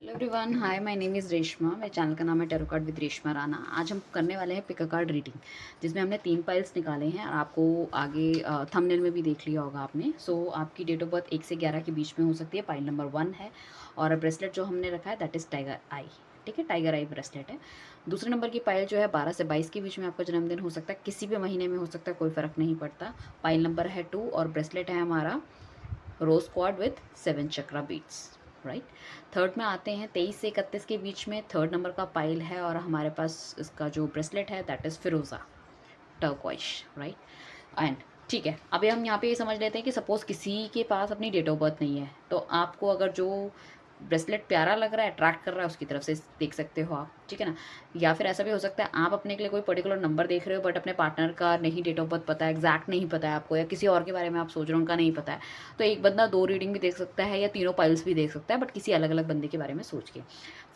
Hello everyone, hi, my name is Reshma. मेरे channel का नाम है tarot card with Reshma Rana. आज हम करने वाले हैं पिक अ कार्ड रीडिंग, जिसमें हमने 3 पाइल्स निकाले हैं और आपको आगे थंबनेल में भी देख लिया होगा आपने। सो आपकी डेट ऑफ बर्थ 1 से 11 के बीच में हो सकती है। पाइल नंबर 1 है और ब्रेसलेट जो हमने रखा है दैट इज़ टाइगर आई। ठीक है, टाइगर आई ब्रेसलेट है। दूसरे नंबर की पाइल जो है 12 से 22 के बीच में आपका जन्मदिन हो सकता है, किसी भी महीने में हो सकता है, कोई फ़र्क नहीं पड़ता। पाइल नंबर है 2 और ब्रेसलेट है हमारा rose quartz with 7 chakra beads, right. Third में आते हैं 23 से 31 के बीच में, थर्ड नंबर का पाइल है और हमारे पास इसका जो ब्रेसलेट है दैट इज़ फिरोज़ा टर्क्वाइश, राइट। एंड ठीक है, अभी हम यहाँ पे ये समझ लेते हैं कि सपोज़ किसी के पास अपनी डेट ऑफ बर्थ नहीं है, तो आपको अगर जो ब्रेसलेट प्यारा लग रहा है, अट्रैक्ट कर रहा है, उसकी तरफ से देख सकते हो आप, ठीक है ना। या फिर ऐसा भी हो सकता है आप अपने के लिए कोई पर्टिकुलर नंबर देख रहे हो बट अपने पार्टनर का नहीं डेट ऑफ बर्थ पता है, एग्जैक्ट नहीं पता है आपको, या किसी और के बारे में आप सोच रहे हो उनका नहीं पता है। तो एक बंदा 2 रीडिंग भी देख सकता है या तीनों पाइल्स भी देख सकता है, बट किसी अलग अलग बंदे के बारे में सोच के।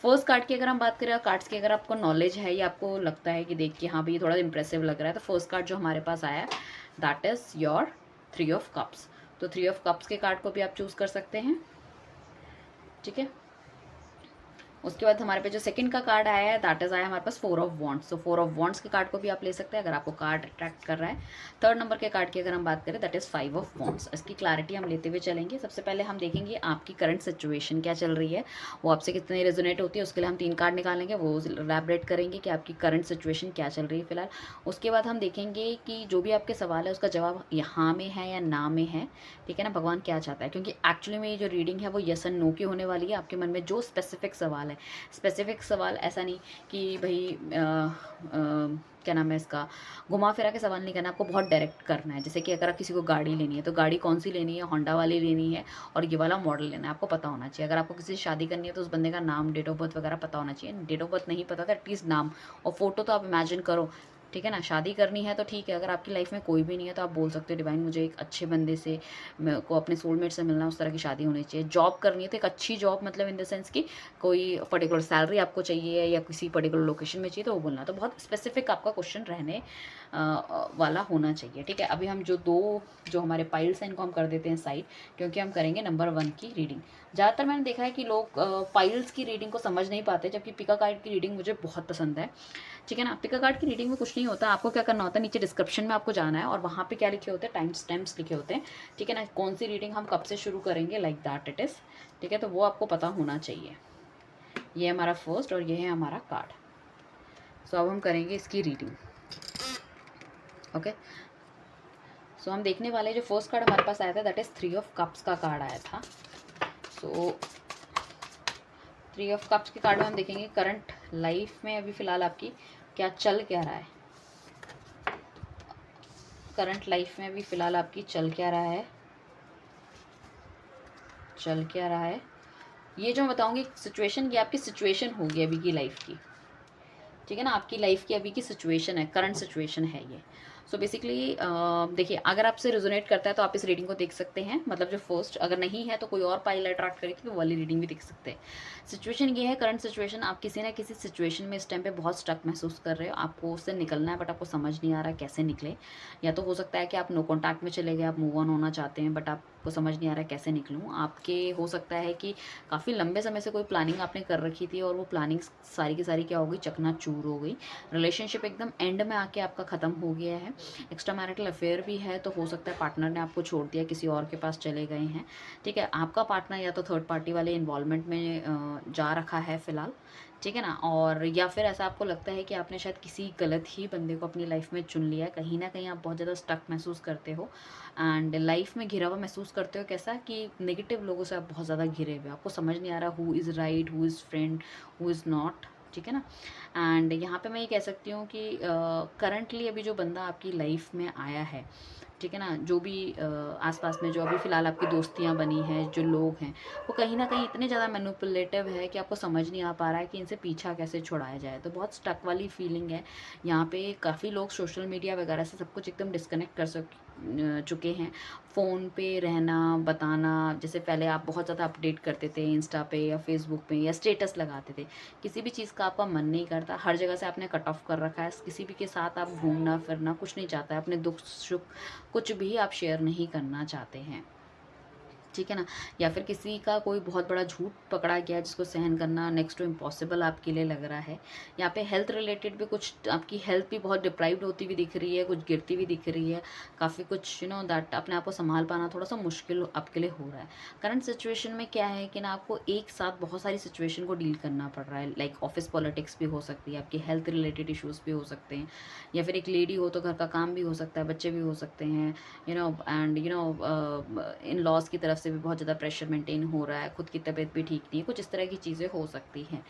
फर्स्ट कार्ड की अगर हम बात करें, कार्ड्स की अगर आपको नॉलेज है या आपको लगता है कि देख के हाँ भाई ये थोड़ा इंप्रेसिव लग रहा है, तो फर्स्ट कार्ड जो हमारे पास आया है that is your 3 of cups. तो 3 ऑफ कप्स के कार्ड को भी आप चूज़ कर सकते हैं, ठीक है। उसके बाद हमारे पे जो सेकंड का कार्ड आया है दैट इज आया हमारे पास 4 ऑफ वॉन्ड्स। तो 4 ऑफ वॉन्ड्स के कार्ड को भी आप ले सकते हैं अगर आपको कार्ड अट्रैक्ट कर रहा है। थर्ड नंबर के कार्ड की अगर हम बात करें दैट इज 5 ऑफ वॉन्ड्स। इसकी क्लैरिटी हम लेते हुए चलेंगे। सबसे पहले हम देखेंगे आपकी करंट सिचुएशन क्या चल रही है, वो आपसे कितनी रेजोनेट होती है। उसके लिए हम 3 कार्ड निकालेंगे, वो इलैबोरेट करेंगे कि आपकी करंट सिचुएशन क्या चल रही है फिलहाल। उसके बाद हम देखेंगे कि जो भी आपके सवाल है उसका जवाब यहाँ में है या ना में है, ठीक है ना, भगवान क्या चाहता है। क्योंकि एक्चुअली में ये जो रीडिंग है वो यस एंड नो की होने वाली है। आपके मन में जो स्पेसिफिक सवाल है, स्पेसिफिक सवाल ऐसा नहीं कि भाई क्या नाम है इसका, घुमा फिरा के सवाल नहीं करना, आपको बहुत डायरेक्ट करना है। जैसे कि अगर आप किसी को गाड़ी लेनी है तो गाड़ी कौन सी लेनी है, होंडा वाली लेनी है और ये वाला मॉडल लेना है, आपको पता होना चाहिए। अगर आपको किसी से शादी करनी है तो उस बंदे का नाम, डेट ऑफ बर्थ वगैरह पता होना चाहिए। डेट ऑफ बर्थ नहीं पता था एटलीस्ट नाम और फोटो तो आप इमेजिन करो, ठीक है ना। शादी करनी है तो ठीक है, अगर आपकी लाइफ में कोई भी नहीं है तो आप बोल सकते हो डिवाइन मुझे एक अच्छे बंदे से, मेरे को अपने सोलमेट से मिलना, उस तरह की शादी होनी चाहिए। जॉब करनी है तो एक अच्छी जॉब, मतलब इन द सेंस कि कोई पर्टिकुलर सैलरी आपको चाहिए या किसी पर्टिकुलर लोकेशन में चाहिए तो वो बोलना। तो बहुत स्पेसिफिक आपका क्वेश्चन रहने वाला होना चाहिए, ठीक है। अभी हम जो हमारे पाइल्स हैं इनको हम कर देते हैं साइड, क्योंकि हम करेंगे नंबर 1 की रीडिंग। ज़्यादातर मैंने देखा है कि लोग पाइल्स की रीडिंग को समझ नहीं पाते, जबकि पिका कार्ड की रीडिंग मुझे बहुत पसंद है, ठीक है ना। पिका कार्ड की रीडिंग में कुछ नहीं होता, आपको क्या करना होता है, नीचे डिस्क्रिप्शन में आपको जाना है और वहाँ पे क्या लिखे होते हैं, टाइम स्टैम्प्स लिखे होते हैं, ठीक है ना। कौन सी रीडिंग हम कब से शुरू करेंगे, लाइक दैट इट इज़, ठीक है। तो वो आपको पता होना चाहिए। ये हमारा फर्स्ट और ये है हमारा कार्ड। सो अब हम करेंगे इसकी रीडिंग, ओके। सो हम देखने वाले, जो फर्स्ट कार्ड हमारे पास आया था दैट इज़ 3 ऑफ कप्स का कार्ड आया था। सो 3 ऑफ कप्स के कार्ड में हम देखेंगे करंट लाइफ में अभी फ़िलहाल आपकी क्या चल क्या रहा है। करंट लाइफ में अभी फ़िलहाल आपकी चल क्या रहा है, चल क्या रहा है। ये जो मैं बताऊँगी सिचुएशन, ये आपकी सिचुएशन होगी अभी की लाइफ की, ठीक है ना। आपकी लाइफ की अभी की सिचुएशन है, करंट सिचुएशन है ये। सो बेसिकली देखिए, अगर आपसे रेजोनेट करता है तो आप इस रीडिंग को देख सकते हैं, मतलब जो फर्स्ट, अगर नहीं है तो कोई और पाइल अट्रैक्ट करेगी तो वो वाली रीडिंग भी देख सकते हैं। सिचुएशन ये है, करंट सिचुएशन, आप किसी ना किसी सिचुएशन में इस टाइम पे बहुत स्टक महसूस कर रहे हो, आपको उससे निकलना है बट आपको समझ नहीं आ रहा कैसे निकले। या तो हो सकता है कि आप नो कॉन्टैक्ट में चले गए, आप मूव ऑन होना चाहते हैं बट आपको समझ नहीं आ रहा कैसे निकलूँ। आपके हो सकता है कि काफ़ी लंबे समय से कोई प्लानिंग आपने कर रखी थी और वो प्लानिंग सारी की सारी क्या हो गई, चकनाचूर हो गई। रिलेशनशिप एकदम एंड में आके आपका ख़त्म हो गया है। एक्स्ट्रा मैरिटल अफेयर भी है, तो हो सकता है पार्टनर ने आपको छोड़ दिया, किसी और के पास चले गए हैं, ठीक है। आपका पार्टनर या तो थर्ड पार्टी वाले इन्वॉल्वमेंट में जा रखा है फ़िलहाल, ठीक है ना। और या फिर ऐसा आपको लगता है कि आपने शायद किसी गलत ही बंदे को अपनी लाइफ में चुन लिया है। कहीं ना कहीं आप बहुत ज़्यादा स्टक महसूस करते हो एंड लाइफ में घिरा हुआ महसूस करते हो। कैसा कि नेगेटिव लोगों से आप बहुत ज़्यादा घिरे हुए, आपको समझ नहीं आ रहा who is right, who is friend, who is not, ठीक है ना। एंड यहाँ पे मैं ये कह सकती हूँ कि करंटली अभी जो बंदा आपकी लाइफ में आया है, ठीक है ना, जो भी आसपास में जो अभी फ़िलहाल आपकी दोस्तियाँ बनी हैं, जो लोग हैं, वो कहीं ना कहीं इतने ज़्यादा मैनिपुलेटिव है कि आपको समझ नहीं आ पा रहा है कि इनसे पीछा कैसे छुड़ाया जाए। तो बहुत स्टक वाली फीलिंग है यहाँ पे। काफ़ी लोग सोशल मीडिया वगैरह से सब कुछ एकदम डिस्कनेक्ट कर चुके हैं। फ़ोन पे रहना, बताना, जैसे पहले आप बहुत ज़्यादा अपडेट करते थे इंस्टा पे या फेसबुक पे या स्टेटस लगाते थे, किसी भी चीज़ का आपका मन नहीं करता, हर जगह से आपने कट ऑफ कर रखा है। किसी भी के साथ आप घूमना फिरना कुछ नहीं चाहता है, अपने दुख सुख कुछ भी आप शेयर नहीं करना चाहते हैं, ठीक है ना। या फिर किसी का कोई बहुत बड़ा झूठ पकड़ा गया जिसको सहन करना नेक्स्ट टू इम्पॉसिबल आपके लिए लग रहा है। यहाँ पे हेल्थ रिलेटेड भी कुछ, आपकी हेल्थ भी बहुत डिप्राइव्ड होती हुई दिख रही है, कुछ गिरती हुई दिख रही है, काफ़ी कुछ दैट अपने आप को संभाल पाना थोड़ा सा मुश्किल आपके लिए हो रहा है। करंट सिचुएशन में क्या है कि ना आपको एक साथ बहुत सारी सिचुएशन को डील करना पड़ रहा है। लाइक ऑफिस पॉलिटिक्स भी हो सकती है, आपकी हेल्थ रिलेटेड इश्यूज़ भी हो सकते हैं, या फिर एक लेडी हो तो घर का काम भी हो सकता है, बच्चे भी हो सकते हैं, एंड इन लॉज की तरफ से भी बहुत ज़्यादा प्रेशर मेंटेन हो रहा है, खुद की तबीयत भी ठीक नहीं है, कुछ इस तरह की चीज़ें हो सकती हैं।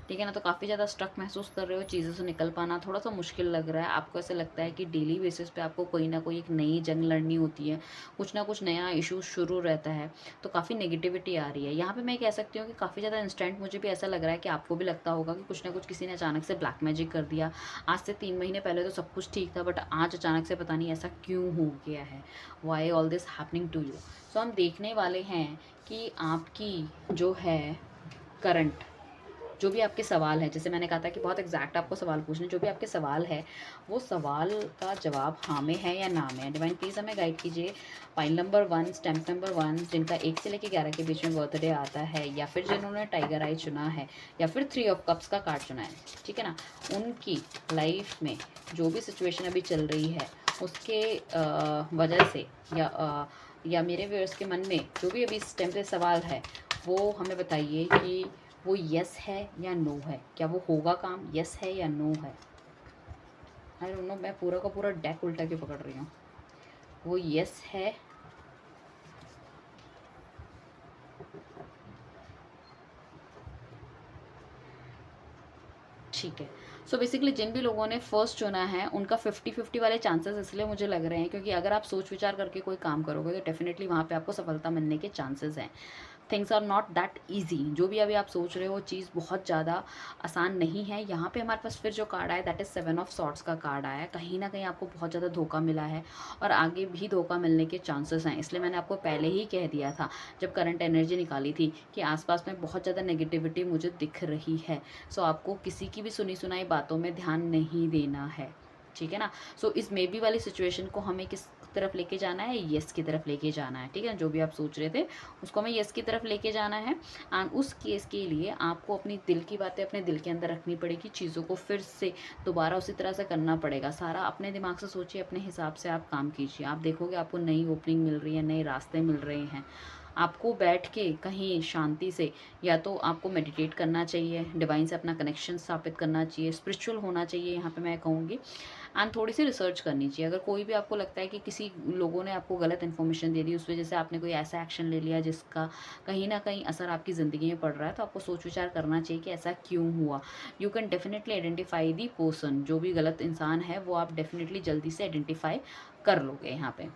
ठीक है ना। तो काफ़ी ज़्यादा स्ट्रक महसूस कर रहे हो, चीज़ों से निकल पाना थोड़ा सा मुश्किल लग रहा है आपको। ऐसा लगता है कि डेली बेसिस पे आपको कोई ना कोई एक नई जंग लड़नी होती है, कुछ ना कुछ नया इशू शुरू रहता है, तो काफ़ी नेगेटिविटी आ रही है यहाँ पे। मैं कह सकती हूँ कि काफ़ी ज़्यादा इंस्टेंट मुझे भी ऐसा लग रहा है कि आपको भी लगता होगा कि कुछ ना कुछ किसी ने अचानक से ब्लैक मैजिक कर दिया। आज से 3 महीने पहले तो सब कुछ ठीक था, बट आज अचानक से पता नहीं ऐसा क्यों हो गया है। Why all this happening to you. So हम देखने वाले हैं कि आपकी जो है करंट, जो भी आपके सवाल है, जैसे मैंने कहा था कि बहुत एग्जैक्ट आपको सवाल पूछने, जो भी आपके सवाल है वो सवाल का जवाब हाँ में है या ना में है। डिवाइन प्लीज़ हमें गाइड कीजिए। पाइल नंबर 1, स्टैम्प नंबर 1, जिनका 1 से लेकर 11 के बीच में बर्थडे आता है, या फिर जिन्होंने टाइगर आई चुना है, या फिर 3 ऑफ कप्स का कार्ड चुना है, ठीक है ना। उनकी लाइफ में जो भी सिचुएशन अभी चल रही है उसके वजह से, या मेरे व्यूअर्स के मन में जो भी अभी इस टाइम पे सवाल है, वो हमें बताइए कि वो यस है या नो है। क्या वो होगा काम, यस है या नो है। आई डोंट नो, मैं पूरा का पूरा डेक उल्टा क्यों पकड़ रही हूँ। वो यस है, ठीक है। सो बेसिकली जिन भी लोगों ने फर्स्ट चुना है उनका 50-50 वाले चांसेस इसलिए मुझे लग रहे हैं क्योंकि अगर आप सोच विचार करके कोई काम करोगे तो डेफिनेटली वहाँ पे आपको सफलता मिलने के चांसेस हैं। Things are not that easy. जो भी अभी आप सोच रहे हो चीज़ बहुत ज़्यादा आसान नहीं है। यहाँ पे हमारे पास फिर जो कार्ड आया दैट इज़ 7 ऑफ सॉर्ट्स का कार्ड आया है। कहीं ना कहीं आपको बहुत ज़्यादा धोखा मिला है और आगे भी धोखा मिलने के चांसेस हैं। इसलिए मैंने आपको पहले ही कह दिया था जब करंट एनर्जी निकाली थी कि आसपास में बहुत ज़्यादा नेगेटिविटी मुझे दिख रही है। सो आपको किसी की भी सुनी सुनाई बातों में ध्यान नहीं देना है, ठीक है ना। सो इस मे बी वाली सिचुएशन को हमें किस तरफ लेके जाना है, यस की तरफ लेके जाना है, ठीक है। जो भी आप सोच रहे थे उसको हमें यस की तरफ लेके जाना है। एंड उस केस के लिए आपको अपनी दिल की बातें अपने दिल के अंदर रखनी पड़ेगी, चीज़ों को फिर से दोबारा उसी तरह से करना पड़ेगा। सारा अपने दिमाग से सोचिए, अपने हिसाब से आप काम कीजिए। आप देखोगे आपको नई ओपनिंग मिल रही है, नए रास्ते मिल रहे हैं। आपको बैठ के कहीं शांति से या तो आपको मेडिटेट करना चाहिए, डिवाइन से अपना कनेक्शन स्थापित करना चाहिए, स्पिरिचुअल होना चाहिए यहाँ पे मैं कहूँगी। एंड थोड़ी सी रिसर्च करनी चाहिए। अगर कोई भी आपको लगता है कि किसी लोगों ने आपको गलत इन्फॉर्मेशन दे दी, उस वजह से आपने कोई ऐसा एक्शन ले लिया जिसका कहीं ना कहीं असर आपकी ज़िंदगी में पड़ रहा है, तो आपको सोच विचार करना चाहिए कि ऐसा क्यों हुआ। You can definitely identify the person. जो भी गलत इंसान है वो आप डेफिनेटली जल्दी से आइडेंटिफाई कर लोगे यहाँ पे,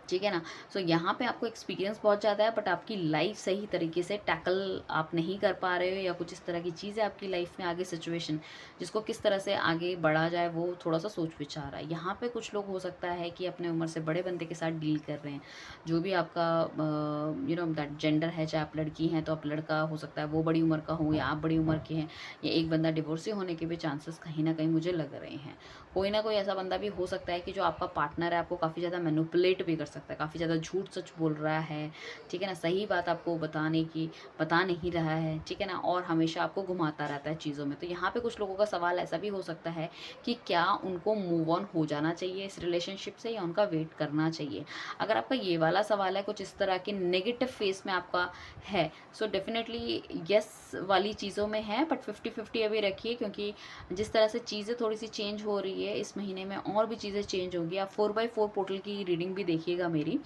ठीक है ना। सो यहाँ पे आपको एक्सपीरियंस बहुत ज़्यादा है, बट आपकी लाइफ सही तरीके से टैकल आप नहीं कर पा रहे हो, या कुछ इस तरह की चीज़ें आपकी लाइफ में आगे सिचुएशन जिसको किस तरह से आगे बढ़ा जाए वो थोड़ा सा सोच विचार है। यहाँ पे कुछ लोग हो सकता है कि अपने उम्र से बड़े बंदे के साथ डील कर रहे हैं। जो भी आपका दैट जेंडर है, चाहे आप लड़की हैं तो आप लड़का हो सकता है, वो बड़ी उम्र का हो या आप बड़ी उम्र के हैं, या एक बंदा डिवोर्सी होने के भी चांसेस कहीं ना कहीं मुझे लग रहे हैं। कोई ना कोई ऐसा बंदा भी हो सकता है कि जो आपका पार्टनर है आपको काफ़ी ज़्यादा मैनिपुलेट भी कर सकता है, काफ़ी ज़्यादा झूठ सच बोल रहा है, ठीक है ना। सही बात आपको बता नहीं रहा है, ठीक है ना, और हमेशा आपको घुमाता रहता है चीज़ों में। तो यहाँ पे कुछ लोगों का सवाल ऐसा भी हो सकता है कि क्या उनको मूव ऑन हो जाना चाहिए इस रिलेशनशिप से, या उनका वेट करना चाहिए। अगर आपका ये वाला सवाल है, कुछ इस तरह के नेगेटिव फेस में आपका है, सो डेफिनेटली यस वाली चीज़ों में है, बट 50-50 अभी रखिए, क्योंकि जिस तरह से चीज़ें थोड़ी सी चेंज हो रही है इस महीने में, और भी चीज़ें चेंज होंगी। आप 4x4 पोर्टल की रीडिंग भी देखिएगा मेरी,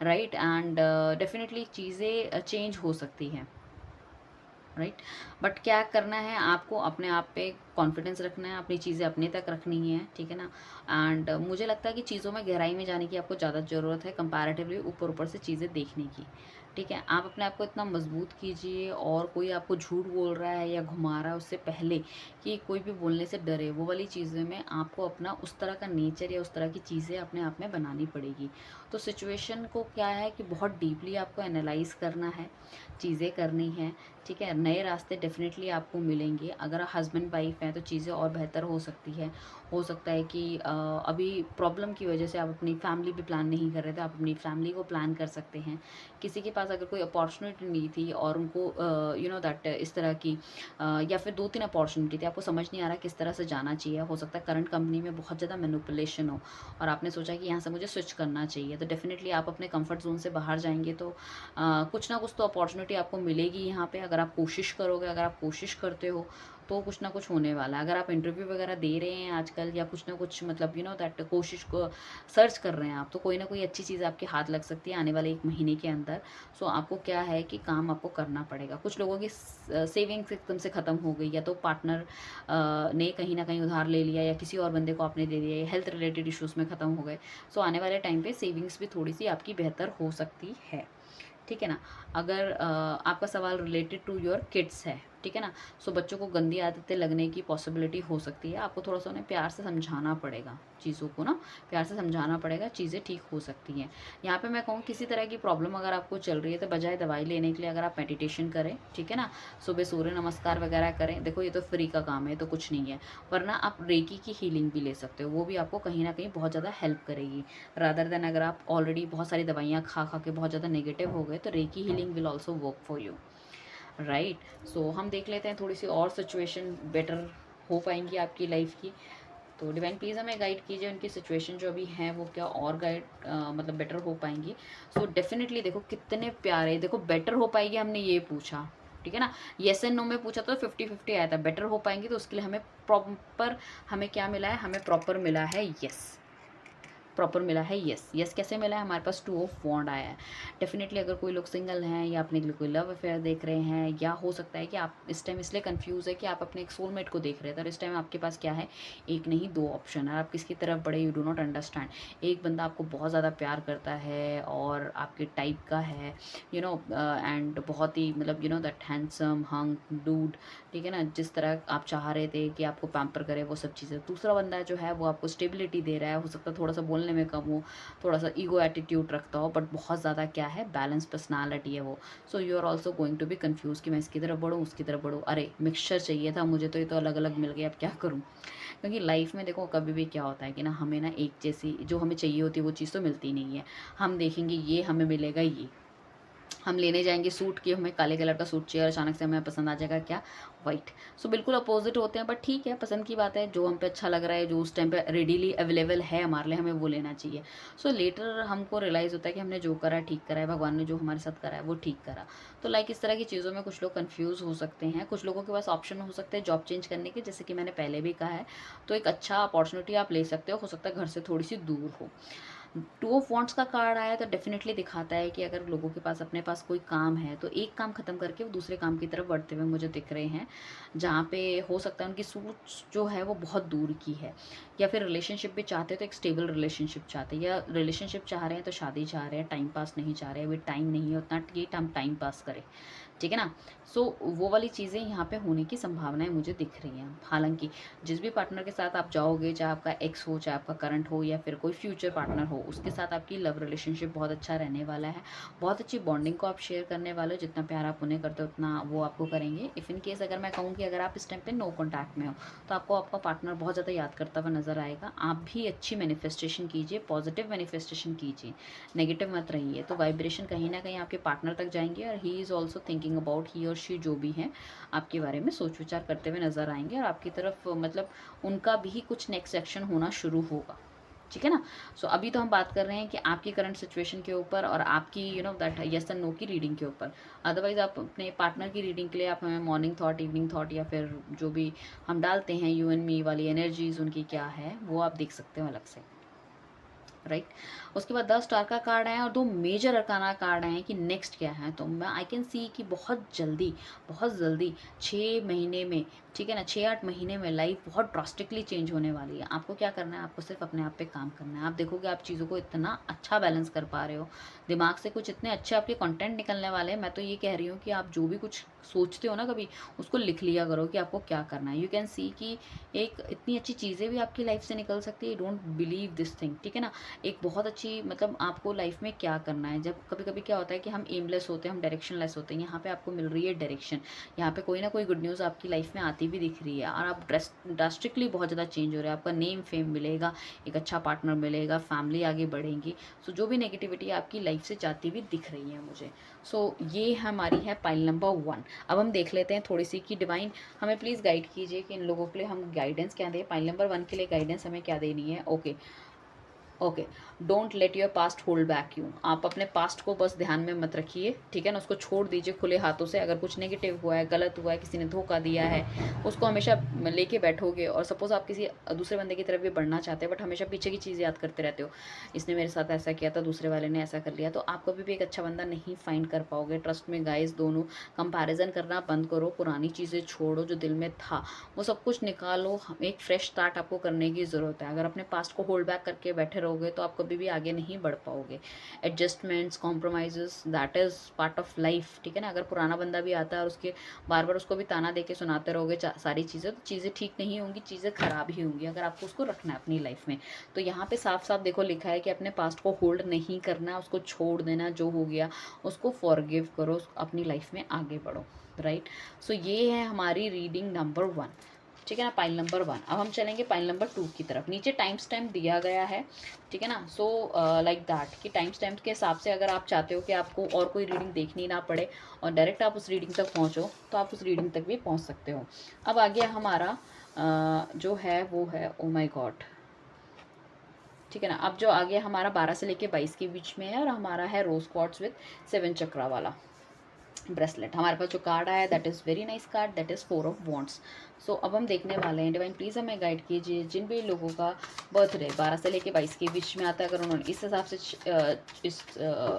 राइट। एंड डेफिनेटली चीज़ें चेंज हो सकती हैं, राइट। बट क्या करना है आपको, अपने आप पे कॉन्फिडेंस रखना है, अपनी चीज़ें अपने तक रखनी है, ठीक है ना। एंड मुझे लगता है कि चीज़ों में गहराई में जाने की आपको ज़्यादा ज़रूरत है कंपैरेटिवली ऊपर ऊपर से चीज़ें देखने की, ठीक है। आप अपने आप को इतना मजबूत कीजिए, और कोई आपको झूठ बोल रहा है या घुमा रहा है उससे पहले कि कोई भी बोलने से डरे, वो वाली चीज़ें में आपको अपना उस तरह का नेचर या उस तरह की चीज़ें अपने आप में बनानी पड़ेगी। तो सिचुएशन को क्या है कि बहुत डीपली आपको एनालाइज करना है, चीज़ें करनी है, ठीक है, नए रास्ते डेफ़िनेटली आपको मिलेंगे। अगर हस्बैंड वाइफ़ हैं तो चीज़ें और बेहतर हो सकती है। हो सकता है कि अभी प्रॉब्लम की वजह से आप अपनी फैमिली भी प्लान नहीं कर रहे थे, आप अपनी फैमिली को प्लान कर सकते हैं। किसी के पास अगर कोई अपॉर्च्युनिटी नहीं थी और उनको यू नो दैट इस तरह की या फिर 2-3 अपॉर्च्युनिटी थी, आपको समझ नहीं आ रहा किस तरह से जाना चाहिए। हो सकता है करंट कंपनी में बहुत ज़्यादा मैनिपुलेशन हो और आपने सोचा कि यहाँ से मुझे स्विच करना चाहिए, तो डेफ़िनेटली आप अपने कम्फर्ट ज़ोन से बाहर जाएँगे तो कुछ ना कुछ तो अपॉर्च्युनिटी आपको मिलेगी यहाँ पे। अगर आप कोशिश करोगे, अगर आप कोशिश करते हो तो कुछ ना कुछ होने वाला है। अगर आप इंटरव्यू वगैरह दे रहे हैं आजकल या कुछ ना कुछ मतलब यू नो दैट कोशिश को सर्च कर रहे हैं आप, तो कोई ना कोई अच्छी चीज़ आपके हाथ लग सकती है आने वाले 1 महीने के अंदर। सो आपको क्या है कि काम आपको करना पड़ेगा। कुछ लोगों की सेविंग्स एकदम से ख़त्म हो गई, या तो पार्टनर ने कहीं न कहीं उधार ले लिया या किसी और बंदे को आपने दे दिया, या हेल्थ रिलेटेड इश्यूज़ में ख़त्म हो गए। सो आने वाले टाइम पे सेविंग्स भी थोड़ी-सी आपकी बेहतर हो सकती है। ठीक है ना? अगर आपका सवाल रिलेटेड टू योर किड्स है, ठीक है ना? सो बच्चों को गंदी आदतें लगने की पॉसिबिलिटी हो सकती है। आपको थोड़ा-सा उन्हें प्यार से समझाना पड़ेगा, चीज़ों को ना प्यार से समझाना पड़ेगा, चीज़ें ठीक हो सकती हैं। यहाँ पे मैं कहूँ किसी तरह की प्रॉब्लम अगर आपको चल रही है तो बजाय दवाई लेने के लिए अगर आप मेडिटेशन करें, ठीक है ना? सुबह सूर्य नमस्कार वगैरह करें। देखो ये तो फ्री का काम है, तो कुछ नहीं है। वरना आप रेकी की हीलिंग भी ले सकते हो, वो भी आपको कहीं न कहीं बहुत ज़्यादा हेल्प करेगी। रादर देन अगर आप ऑलरेडी बहुत सारी दवाइयाँ खा-खा के बहुत ज़्यादा नेगेटिव हो गए, तो reiki healing will also work for you, right? So हम देख लेते हैं थोड़ी-सी और सिचुएशन बेटर हो पाएँगी आपकी लाइफ़ की। तो डिवाइन प्लीज़ हमें गाइड कीजिए, उनकी सिचुएशन जो अभी हैं वो क्या और मतलब बेटर हो पाएँगी। सो डेफ़िनिटली देखो कितने प्यारे, देखो बेटर हो पाएगी हमने ये पूछा, ठीक है ना? येस एंड नो में पूछा तो 50-50 आया था। बेटर हो पाएँगी तो उसके लिए हमें प्रॉपर हमें क्या मिला है? हमें प्रॉपर मिला है येस। प्रॉपर मिला है यस। यस कैसे मिला है? हमारे पास 2 ऑफ वॉन्ड आया है। डेफ़िनेटली अगर कोई लोग सिंगल हैं या अपने लिए कोई लव अफेयर देख रहे हैं, या हो सकता है कि आप इस टाइम इसलिए कन्फ्यूज़ है कि आप अपने एक सोलमेट को देख रहे हैं, तो इस टाइम आपके पास क्या है? 1 नहीं 2 ऑप्शन है। आप किसकी तरफ बढ़े, यू डू नॉट अंडरस्टैंड। एक बंदा आपको बहुत ज़्यादा प्यार करता है और आपके टाइप का है, यू नो एंड बहुत ही मतलब you know that handsome hunk dude, ठीक है ना? जिस तरह आप चाह रहे थे कि आपको पैम्पर करे वो सब चीज़ें। दूसरा बंदा जो है वो आपको स्टेबिलिटी दे रहा है, हो सकता है थोड़ा-सा बोलने में कम हो, थोड़ा-सा ईगो एटीट्यूड रखता हो, बट बहुत ज़्यादा क्या है बैलेंस पर्सनैलिटी है वो। So you are also going to be confuse कि मैं इसकी तरफ बढ़ूँ, उसकी तरफ बढ़ूँ। अरे! मिक्सचर चाहिए था मुझे, तो ये तो अलग-अलग मिल गया, अब क्या करूँ? क्योंकि लाइफ़ में देखो कभी भी क्या होता है कि ना हमें ना एक जैसी जो हमें चाहिए होती है वो चीज़ तो मिलती नहीं है। हम देखेंगे ये हमें मिलेगा ये। हम लेने जाएँगे सूट कि हमें काले कलर का सूट चाहिए और अचानक से हमें पसंद आ जाएगा क्या? व्हाइट। सो बिल्कुल अपोज़िट होते हैं, बट ठीक है, पसंद की बात है। जो हम पे अच्छा लग रहा है, जो उस टाइम पे रेडीली अवेलेबल है हमारे लिए, हमें वो लेना चाहिए। सो लेटर हमको रियलाइज़ होता है कि हमने जो करा ठीक करा है, भगवान ने जो हमारे साथ करा है वो ठीक करा। तो लाइक इस तरह की चीज़ों में कुछ लोग कन्फ्यूज़ हो सकते हैं। कुछ लोगों के पास ऑप्शन हो सकते हैं जॉब चेंज करने के, जैसे कि मैंने पहले भी कहा है। तो एक अच्छा अपॉर्च्युनिटी आप ले सकते हो सकता है घर से थोड़ी-सी दूर हो। 2 ऑफ वांट्स का कार्ड आया तो डेफ़िनेटली दिखाता है कि अगर लोगों के पास अपने पास कोई काम है, तो एक काम ख़त्म करके वो दूसरे काम की तरफ बढ़ते हुए मुझे दिख रहे हैं। जहाँ पे हो सकता है उनकी सोच जो है वो बहुत दूर की है, या फिर रिलेशनशिप भी चाहते हैं तो एक स्टेबल रिलेशनशिप चाहते हैं, या रिलेशनशिप चाह रहे हैं तो शादी चाह रहे हैं, टाइम पास नहीं चाह रहे हैं, अभी टाइम नहीं है उतना कि हम टाइम पास करें। ठीक है ना? सो वो वाली चीज़ें यहाँ पे होने की संभावनाएँ मुझे दिख रही हैं। हालाँकि जिस भी पार्टनर के साथ आप जाओगे, चाहे आपका एक्स हो, चाहे आपका करंट हो, या फिर कोई फ्यूचर पार्टनर हो, उसके साथ आपकी लव रिलेशनशिप बहुत अच्छा रहने वाला है। बहुत अच्छी बॉन्डिंग को आप शेयर करने वाले हो, जितना प्यार आप उन्हें करते हो उतना वो आपको करेंगे। इफ़ इन केस अगर मैं कहूँ कि अगर आप इस टाइम पे नो कॉन्टैक्ट में हो, तो आपको आपका पार्टनर बहुत ज़्यादा याद करता हुआ नज़र आएगा। आप भी अच्छी मैनिफेस्टेशन कीजिए, पॉजिटिव मैनिफेस्टेशन कीजिए, नेगेटिव मत रहिए। तो वाइब्रेशन कहीं न कहीं आपके पार्टनर तक जाएँगे और he is also thinking about, he और शी जो भी हैं, आपके बारे में सोच विचार करते हुए नज़र आएँगे, और आपकी तरफ मतलब उनका भी कुछ नेक्स्ट एक्शन होना शुरू होगा। ठीक है ना? सो अभी तो हम बात कर रहे हैं कि आपकी करंट सिचुएशन के ऊपर और आपकी you know that yes and no की रीडिंग के ऊपर। अदरवाइज़ आप अपने पार्टनर की रीडिंग के लिए आप हमें मॉर्निंग थॉट, इवनिंग थॉट, या फिर जो भी हम डालते हैं यू एंड मी वाली एनर्जीज़ उनकी क्या है, वो आप देख सकते हो अलग से। राइट? उसके बाद 10 स्टार का कार्ड आया और 2 मेजर अरकाना कार्ड आए हैं कि नेक्स्ट क्या है। तो मैं आई कैन सी कि बहुत जल्दी 6 महीने में, ठीक है ना, 6-8 महीने में लाइफ बहुत ड्रास्टिकली चेंज होने वाली है। आपको क्या करना है? आपको सिर्फ अपने आप पे काम करना है। आप देखोगे आप चीज़ों को इतना अच्छा बैलेंस कर पा रहे हो, दिमाग से कुछ इतने अच्छे आपके कंटेंट निकलने वाले हैं। मैं तो ये कह रही हूँ कि आप जो भी कुछ सोचते हो ना कभी, उसको लिख लिया करो कि आपको क्या करना है। यू कैन सी कि एक इतनी अच्छी चीज़ें भी आपकी लाइफ से निकल सकती है, डोंट बिलीव दिस थिंग, ठीक है ना? एक बहुत अच्छी मतलब आपको लाइफ में क्या करना है। जब कभी कभी क्या होता है कि हम एमलेस होते हैं, हम डायरेक्शनलेस होते हैं, यहाँ पे आपको मिल रही है डायरेक्शन, यहाँ पे कोई ना कोई गुड न्यूज़ आपकी लाइफ में आती भी दिख रही है और आप ड्रास्टिकली बहुत ज़्यादा चेंज हो रहे हैं। आपका नेम फेम मिलेगा, एक अच्छा पार्टनर मिलेगा, फैमिली आगे बढ़ेंगी। सो जो भी नेगेटिविटी आपकी लाइफ से जाती हुई दिख रही है मुझे। सो ये हमारी है पाइल नंबर 1। अब हम देख लेते हैं थोड़ी सी कि डिवाइन हमें प्लीज़ गाइड कीजिए कि इन लोगों के लिए हम गाइडेंस क्या दें। पाइल नंबर 1 के लिए गाइडेंस हमें क्या देनी है। Okay, okay, don't let your past hold back you. आप अपने पास्ट को बस ध्यान में मत रखिए, ठीक है ना, उसको छोड़ दीजिए खुले हाथों से। अगर कुछ नेगेटिव हुआ है, गलत हुआ है, किसी ने धोखा दिया है, उसको हमेशा लेके बैठोगे और सपोज आप किसी दूसरे बंदे की तरफ भी बढ़ना चाहते हैं बट हमेशा पीछे की चीज़ याद करते रहते हो, इसने मेरे साथ ऐसा किया था, दूसरे वाले ने ऐसा कर लिया, तो आप कभी भी एक अच्छा बंदा नहीं फाइंड कर पाओगे। ट्रस्ट में गाइस, दोनों कंपैरिजन करना बंद करो, पुरानी चीज़ें छोड़ो, जो दिल में था वो सब कुछ निकालो। एक फ्रेश स्टार्ट आपको करने की ज़रूरत है। अगर अपने पास्ट को होल्ड बैक करके बैठे रहोगे तो आप कभी भी आगे नहीं बढ़ पाओगे। Adjustments, compromises, that is part of life, ठीक है ना। अगर पुराना बंदा भी आता है और उसके बार बार उसको भी ताना दे के सुनाते रहोगे सारी चीज़ें, तो चीज़ें ठीक नहीं होंगी, चीज़ें खराब ही होंगी अगर आपको उसको रखना है अपनी लाइफ में। तो यहाँ पे साफ साफ देखो लिखा है कि अपने पास्ट को होल्ड नहीं करना, उसको छोड़ देना, जो हो गया उसको फॉरगिव करो, अपनी लाइफ में आगे बढ़ो, राइट। सो ये है हमारी रीडिंग नंबर 1, ठीक है ना, पाइल नंबर 1। अब हम चलेंगे पाइल नंबर 2 की तरफ। नीचे टाइम स्टैम्प दिया गया है, ठीक है ना। सो लाइक दैट कि टाइम स्टैम्प के हिसाब से अगर आप चाहते हो कि आपको और कोई रीडिंग देखनी ना पड़े और डायरेक्ट आप उस रीडिंग तक पहुँचो, तो आप उस रीडिंग तक भी पहुँच सकते हो। अब आ गया हमारा जो है वो है, ओ माई गॉड, ठीक है ना। अब जो आ गया हमारा 12 से लेके 22 के बीच में है और हमारा है रोज क्वार्ट्ज विद 7 चक्रा वाला ब्रेसलेट। हमारे पास जो कार्ड आया that is very nice card, that is 4 of wands. So अब हम देखने वाले हैं, डिवाइन प्लीज़ हमें गाइड कीजिए जिन भी लोगों का बर्थडे 12 से लेके 22 के बीच में आता है, अगर उन्होंने इस हिसाब से इस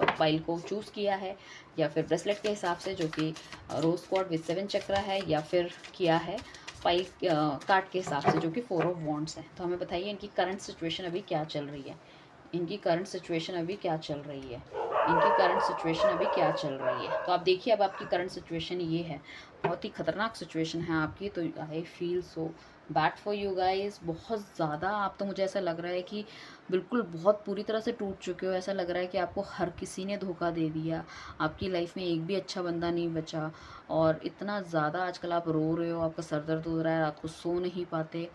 फाइल को चूज़ किया है या फिर ब्रेसलेट के हिसाब से जो कि रोज क्वार्ट विद 7 चक्रा है, या फिर किया है फाइल कार्ड के हिसाब से जो कि 4 ऑफ वॉन्ड्स है, तो हमें बताइए इनकी करंट सिचुएशन अभी क्या चल रही है। इनकी करंट सिचुएशन अभी क्या चल रही है। इनकी करंट सिचुएशन अभी क्या चल रही है। तो आप देखिए, अब आपकी करंट सिचुएशन ये है, बहुत ही खतरनाक सिचुएशन है आपकी। तो I feel so bad for you guys, बहुत ज़्यादा। आप तो मुझे ऐसा लग रहा है कि बिल्कुल बहुत पूरी तरह से टूट चुके हो। ऐसा लग रहा है कि आपको हर किसी ने धोखा दे दिया, आपकी लाइफ में एक भी अच्छा बंदा नहीं बचा और इतना ज़्यादा आजकल आप रो रहे हो, आपका सर दर्द हो रहा है, रात को सो नहीं पाते,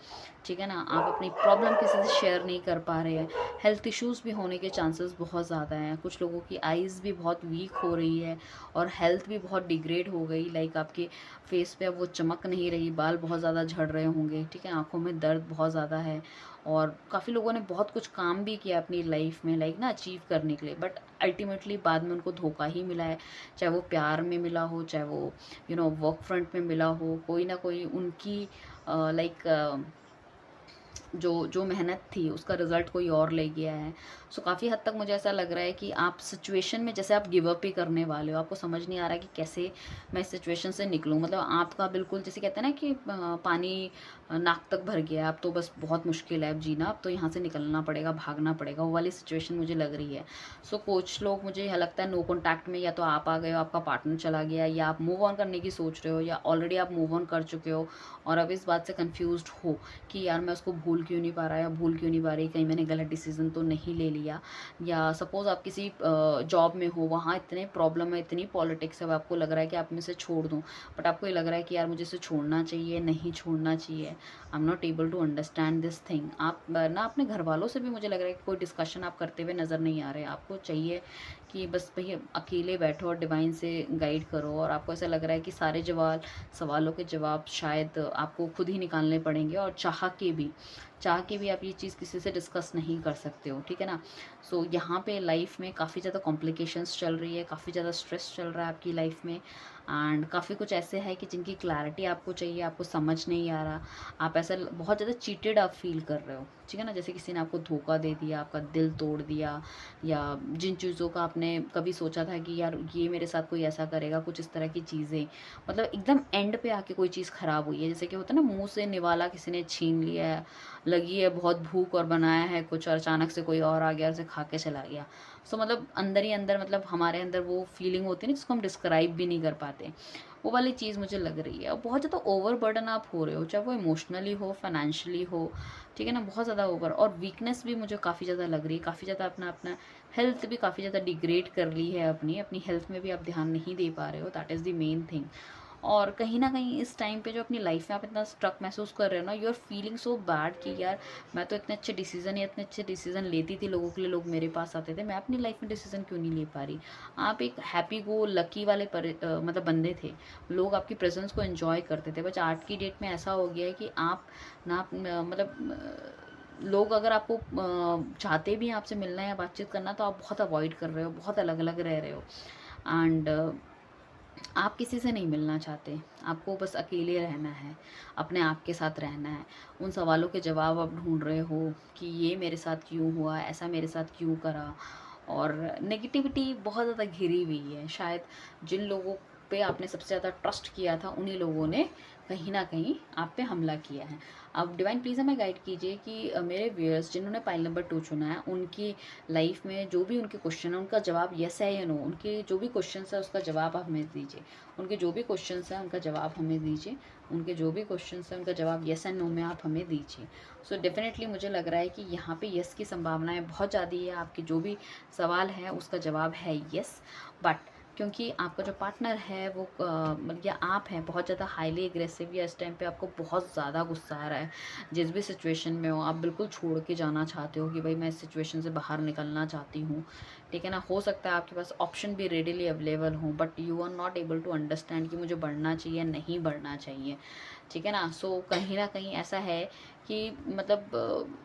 ठीक है ना। आप अपनी प्रॉब्लम किसी से शेयर नहीं कर पा रहे हैं, हेल्थ इश्यूज़ भी होने के चांसेस बहुत ज़्यादा हैं। कुछ लोगों की आइज़ भी बहुत वीक हो रही है और हेल्थ भी बहुत डिग्रेड हो गई। लाइक आपके फेस पे अब वो चमक नहीं रही, बाल बहुत ज़्यादा झड़ रहे होंगे, ठीक है, आँखों में दर्द बहुत ज़्यादा है। और काफ़ी लोगों ने बहुत कुछ काम भी किया अपनी लाइफ में, लाइक ना अचीव करने के लिए, बट अल्टीमेटली बाद में उनको धोखा ही मिला है। चाहे वो प्यार में मिला हो, चाहे वो वर्क फ्रंट में मिला हो, कोई ना कोई उनकी लाइक जो जो मेहनत थी उसका रिज़ल्ट कोई और ले गया है। सो काफ़ी हद तक मुझे ऐसा लग रहा है कि आप सिचुएशन में जैसे आप गिव अप ही करने वाले हो, आपको समझ नहीं आ रहा है कि कैसे मैं इस सिचुएशन से निकलूँ। मतलब आपका बिल्कुल जैसे कहते हैं ना कि पानी नाक तक भर गया है, अब तो बस बहुत मुश्किल है अब जीना, अब तो यहाँ से निकलना पड़ेगा, भागना पड़ेगा, वो वाली सिचुएशन मुझे लग रही है। सो कुछ लोग मुझे यहाँ लगता है नो कॉन्टैक्ट में, या तो आप आ गए हो, आपका पार्टनर चला गया, या आप मूव ऑन करने की सोच रहे हो, या ऑलरेडी आप मूव ऑन कर चुके हो और अब इस बात से कन्फ्यूज्ड हो कि यार मैं उसको भूल क्यों नहीं पा रहा, या भूल क्यों नहीं पा रही, कहीं मैंने गलत डिसीजन तो नहीं ले लिया। या सपोज़ आप किसी जॉब में हो, वहाँ इतने प्रॉब्लम है, इतनी पॉलिटिक्स है, अब आपको लग रहा है कि आप मैं इसे छोड़ दूँ, बट आपको ये लग रहा है कि यार मुझे इसे छोड़ना चाहिए, नहीं छोड़ना चाहिए। I am not able to understand this thing. आप ना अपने घर वालों से भी मुझे लग रहा है कि कोई डिस्कशन आप करते हुए नज़र नहीं आ रहे। आपको चाहिए कि बस भई अकेले बैठो और डिवाइन से गाइड करो, और आपको ऐसा लग रहा है कि सारे सवालों के जवाब शायद आपको खुद ही निकालने पड़ेंगे, और चाह के भी आप ये चीज़ किसी से डिस्कस नहीं कर सकते हो, ठीक है ना। सो यहाँ पे लाइफ में काफ़ी ज़्यादा कॉम्प्लिकेशंस चल रही है, काफ़ी ज़्यादा स्ट्रेस चल रहा है आपकी लाइफ में, एंड काफ़ी कुछ ऐसे है कि जिनकी क्लैरिटी आपको चाहिए, आपको समझ नहीं आ रहा। आप ऐसा बहुत ज़्यादा चीटेड आप फील कर रहे हो, ठीक है ना, जैसे किसी ने आपको धोखा दे दिया, आपका दिल तोड़ दिया, या जिन चीज़ों का आपने कभी सोचा था कि यार ये मेरे साथ कोई ऐसा करेगा, कुछ इस तरह की चीज़ें, मतलब एकदम एंड पे आके कोई चीज़ ख़राब हुई है। जैसे कि होता है ना, मुँह से निवाला किसी ने छीन लिया है, लगी है बहुत भूख और बनाया है कुछ, और अचानक से कोई और आ गया और उसे खा के चला गया। सो मतलब अंदर ही अंदर मतलब हमारे अंदर वो फीलिंग होती है ना जिसको हम डिस्क्राइब भी नहीं कर पाते, वो वाली चीज़ मुझे लग रही है। और बहुत ज़्यादा ओवर बर्डन आप हो रहे हो, चाहे वो इमोशनली हो, फाइनेंशियली हो, ठीक है ना, बहुत ज़्यादा ओवर। और वीकनेस भी मुझे काफ़ी ज़्यादा लग रही है, काफ़ी ज़्यादा अपना अपना हेल्थ भी काफ़ी ज़्यादा डिग्रेड कर ली है अपनी अपनी हेल्थ में भी आप ध्यान नहीं दे पा रहे हो, that is the main thing. और कहीं न कहीं इस टाइम पे जो अपनी लाइफ में आप इतना स्ट्रक महसूस कर रहे हो ना, you are feeling so bad कि यार मैं तो इतने अच्छे डिसीज़न या इतने अच्छे डिसीज़न लेती थी लोगों के लिए, लोग मेरे पास आते थे, मैं अपनी लाइफ में डिसीज़न क्यों नहीं ले पा रही। आप एक हैप्पी गो लकी वाले मतलब बंदे थे, लोग आपकी प्रेजेंस को एन्जॉय करते थे। बट आज की डेट में ऐसा हो गया है कि आप ना लोग अगर आपको चाहते भी हैं आपसे मिलना या बातचीत करना, तो आप बहुत अवॉइड कर रहे हो, बहुत अलग अलग रह रहे हो। एंड आप किसी से नहीं मिलना चाहते, आपको बस अकेले रहना है, अपने आप के साथ रहना है। उन सवालों के जवाब आप ढूँढ रहे हो कि ये मेरे साथ क्यों हुआ, ऐसा मेरे साथ क्यों करा। और नेगेटिविटी बहुत ज़्यादा घिरी हुई है। शायद जिन लोगों पे आपने सबसे ज़्यादा ट्रस्ट किया था, उन्हीं लोगों ने कहीं न कहीं आप पे हमला किया है। अब डिवाइन प्लीज़ हमें गाइड कीजिए कि मेरे व्यूअर्स जिन्होंने पाइल नंबर 2 चुना है, उनकी लाइफ में जो भी उनके क्वेश्चन है, उनका जवाब येस है या नो। उनके जो भी क्वेश्चंस है उसका जवाब आप हमें दीजिए। उनके जो भी क्वेश्चंस हैं उनका जवाब हमें दीजिए। उनके जो भी क्वेश्चंस हैं उनका जवाब येस एंड नो में आप हमें दीजिए। सो डेफिनेटली मुझे लग रहा है कि यहाँ पे येस की संभावनाएं बहुत ज़्यादा है। आपके जो भी सवाल है उसका जवाब है येस। बट क्योंकि आपका जो पार्टनर है वो मतलब या आप हैं बहुत ज़्यादा हाईली एग्रेसिव, या इस टाइम पे आपको बहुत ज़्यादा गुस्सा आ रहा है, जिस भी सिचुएशन में हो आप बिल्कुल छोड़ के जाना चाहते हो कि भाई मैं इस सिचुएशन से बाहर निकलना चाहती हूँ, ठीक है ना। हो सकता है आपके पास ऑप्शन भी रेडिली अवेलेबल हो, but you are not able to understand कि मुझे बढ़ना चाहिए नहीं बढ़ना चाहिए, ठीक है ना। सो कहीं ना कहीं ऐसा है कि मतलब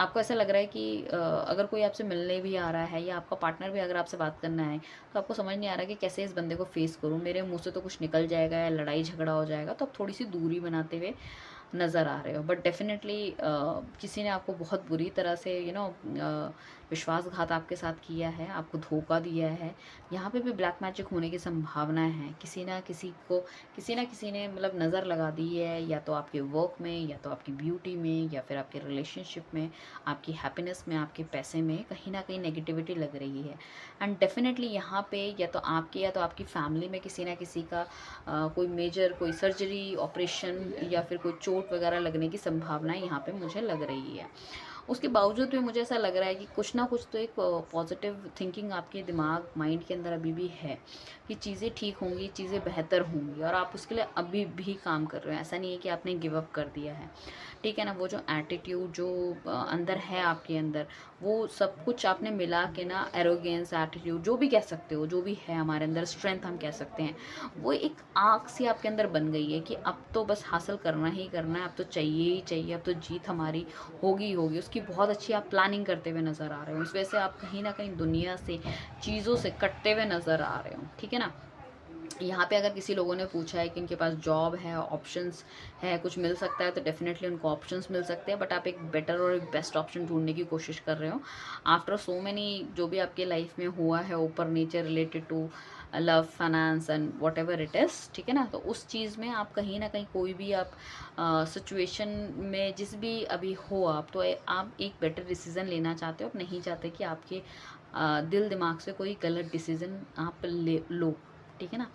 आपको ऐसा लग रहा है कि अगर कोई आपसे मिलने भी आ रहा है या आपका पार्टनर भी अगर आपसे बात करना है, तो आपको समझ नहीं आ रहा कि कैसे इस बंदे को फेस करूँ, मेरे मुंह से तो कुछ निकल जाएगा या लड़ाई झगड़ा हो जाएगा। तो आप थोड़ी सी दूरी बनाते हुए नज़र आ रहे हो। बट डेफिनेटली किसी ने आपको बहुत बुरी तरह से विश्वासघात आपके साथ किया है, आपको धोखा दिया है। यहाँ पे भी ब्लैक मैजिक होने की संभावनाएं हैं। किसी ना किसी को किसी ना किसी ने मतलब नज़र लगा दी है, या तो आपके वर्क में, या तो आपकी ब्यूटी में, या फिर आपके रिलेशनशिप में, आपकी हैप्पीनेस में, आपके पैसे में कहीं ना कहीं नेगेटिविटी लग रही है। एंड डेफिनेटली यहाँ पे या तो आपके या तो आपकी फैमिली में किसी ना किसी का कोई मेजर कोई सर्जरी, ऑपरेशन या फिर कोई चोट वगैरह लगने की संभावनाएं यहाँ पे मुझे लग रही है। उसके बावजूद भी मुझे ऐसा लग रहा है कि कुछ ना कुछ तो एक पॉजिटिव थिंकिंग आपके दिमाग माइंड के अंदर अभी भी है कि चीज़ें ठीक होंगी, चीज़ें बेहतर होंगी, और आप उसके लिए अभी भी काम कर रहे हो। ऐसा नहीं है कि आपने गिव अप कर दिया है, ठीक है ना। वो जो एटीट्यूड जो अंदर है आपके अंदर, वो सब कुछ आपने मिला के ना, एरोगेंस, एटीट्यूड जो भी कह सकते हो, जो भी है हमारे अंदर स्ट्रेंथ हम कह सकते हैं, वो एक आग सी आपके अंदर बन गई है कि अब तो बस हासिल करना ही करना है, अब तो चाहिए ही चाहिए, अब तो जीत हमारी होगी ही होगी। उसकी बहुत अच्छी आप प्लानिंग करते हुए नज़र आ रहे हो। इस वजह से आप कहीं ना कहीं दुनिया से, चीज़ों से कटते हुए नज़र आ रहे हो, ठीक है ना। यहाँ पे अगर किसी लोगों ने पूछा है कि इनके पास जॉब है, ऑप्शंस है, कुछ मिल सकता है, तो डेफिनेटली उनको ऑप्शंस मिल सकते हैं। बट आप एक बेटर और एक बेस्ट ऑप्शन ढूंढने की कोशिश कर रहे हो आफ्टर सो मैनी जो भी आपके लाइफ में हुआ है ऊपर नीचे related to love, finance and whatever it is, ठीक है ना। तो उस चीज़ में आप कहीं ना कहीं कोई भी आप सिचुएशन में जिस भी अभी हो आप, तो आप एक बेटर डिसीज़न लेना चाहते हो। आप नहीं चाहते कि आपके दिल दिमाग से कोई गलत डिसीज़न आप ले लो, ठीक है ना।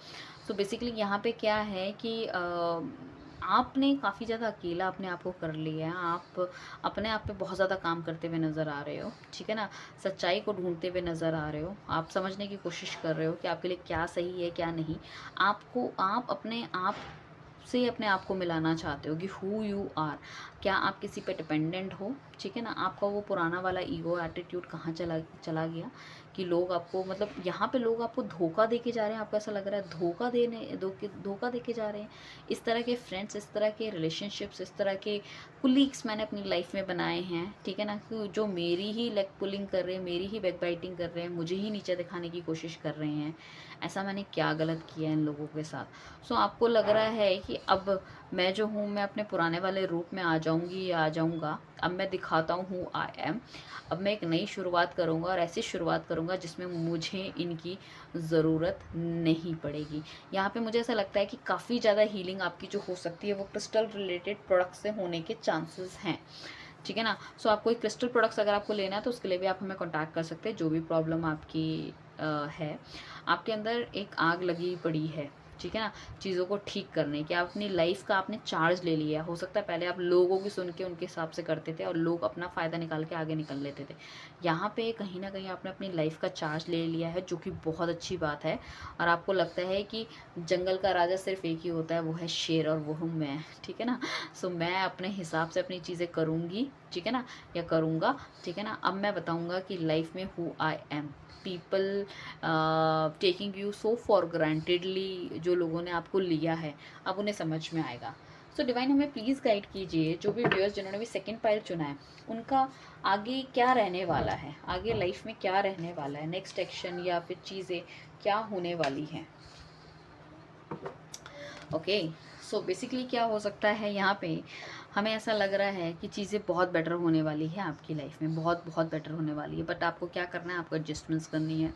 सो बेसिकली यहाँ पे क्या है कि आपने काफ़ी ज़्यादा अकेला अपने आप को कर लिया है। आप अपने आप पे बहुत ज़्यादा काम करते हुए नज़र आ रहे हो, ठीक है ना। सच्चाई को ढूंढते हुए नज़र आ रहे हो। आप समझने की कोशिश कर रहे हो कि आपके लिए क्या सही है क्या नहीं। आप अपने आप से अपने आप को मिलाना चाहते हो कि हु यू आर। क्या आप किसी पे डिपेंडेंट हो, ठीक है ना। आपका वो पुराना वाला ईगो एटीट्यूड कहाँ चला चला गया कि लोग आपको मतलब यहाँ पे लोग आपको धोखा दे के जा रहे हैं। आपको ऐसा लग रहा है धोखा दे के जा रहे हैं। इस तरह के फ्रेंड्स, इस तरह के रिलेशनशिप्स, इस तरह के कुलीग्स मैंने अपनी लाइफ में बनाए हैं, ठीक है ना, कि जो मेरी ही लेग पुलिंग कर रहे हैं, मेरी ही बैक बाइटिंग कर रहे हैं, मुझे ही नीचे दिखाने की कोशिश कर रहे हैं। ऐसा मैंने क्या गलत किया है इन लोगों के साथ। सो आपको लग रहा है कि अब मैं जो हूँ मैं अपने पुराने वाले रूप में आ जाऊँगी या आ जाऊँगा। अब मैं दिखाता हूँ आई एम। अब मैं एक नई शुरुआत करूँगा, और ऐसी शुरुआत करूँगा जिसमें मुझे इनकी ज़रूरत नहीं पड़ेगी। यहाँ पे मुझे ऐसा लगता है कि काफ़ी ज़्यादा हीलिंग आपकी जो हो सकती है वो क्रिस्टल रिलेटेड प्रोडक्ट से होने के चांसेस हैं, ठीक है ना। सो आप कोई क्रिस्टल प्रोडक्ट्स अगर आपको लेना है तो उसके लिए भी आप हमें कॉन्टैक्ट कर सकते हैं। जो भी प्रॉब्लम आपकी है, आपके अंदर एक आग लगी पड़ी है, ठीक है ना, चीज़ों को ठीक करने की, आप अपनी लाइफ का आपने चार्ज ले लिया। हो सकता है पहले आप लोगों की सुन के उनके हिसाब से करते थे और लोग अपना फ़ायदा निकाल के आगे निकल लेते थे। यहाँ पे कहीं ना कहीं आपने अपनी लाइफ का चार्ज ले लिया है, जो कि बहुत अच्छी बात है। और आपको लगता है कि जंगल का राजा सिर्फ एक ही होता है, वो है शेर, और वो हूँ मैं, ठीक है ना। सो मैं अपने हिसाब से अपनी चीज़ें करूँगी, ठीक है ना, या करूँगा, ठीक है ना। अब मैं बताऊँगा कि लाइफ में who I am. People taking you so for grantedly, जो लोगों ने आपको लिया है, अब उन्हें समझ में आएगा। सो डिवाइन हमें प्लीज़ गाइड कीजिए, जो भी व्यूअर्स जिन्होंने भी सेकंड पाइल चुना है, उनका आगे क्या रहने वाला है, आगे लाइफ में क्या रहने वाला है, नेक्स्ट एक्शन या फिर चीज़ें क्या होने वाली हैं। ओके, सो बेसिकली क्या हो सकता है यहाँ पे, हमें ऐसा लग रहा है कि चीज़ें बहुत बेटर होने वाली है आपकी लाइफ में, बहुत बहुत बेटर होने वाली है। बट आपको क्या करना है, आपको एडजस्टमेंट्स करनी है,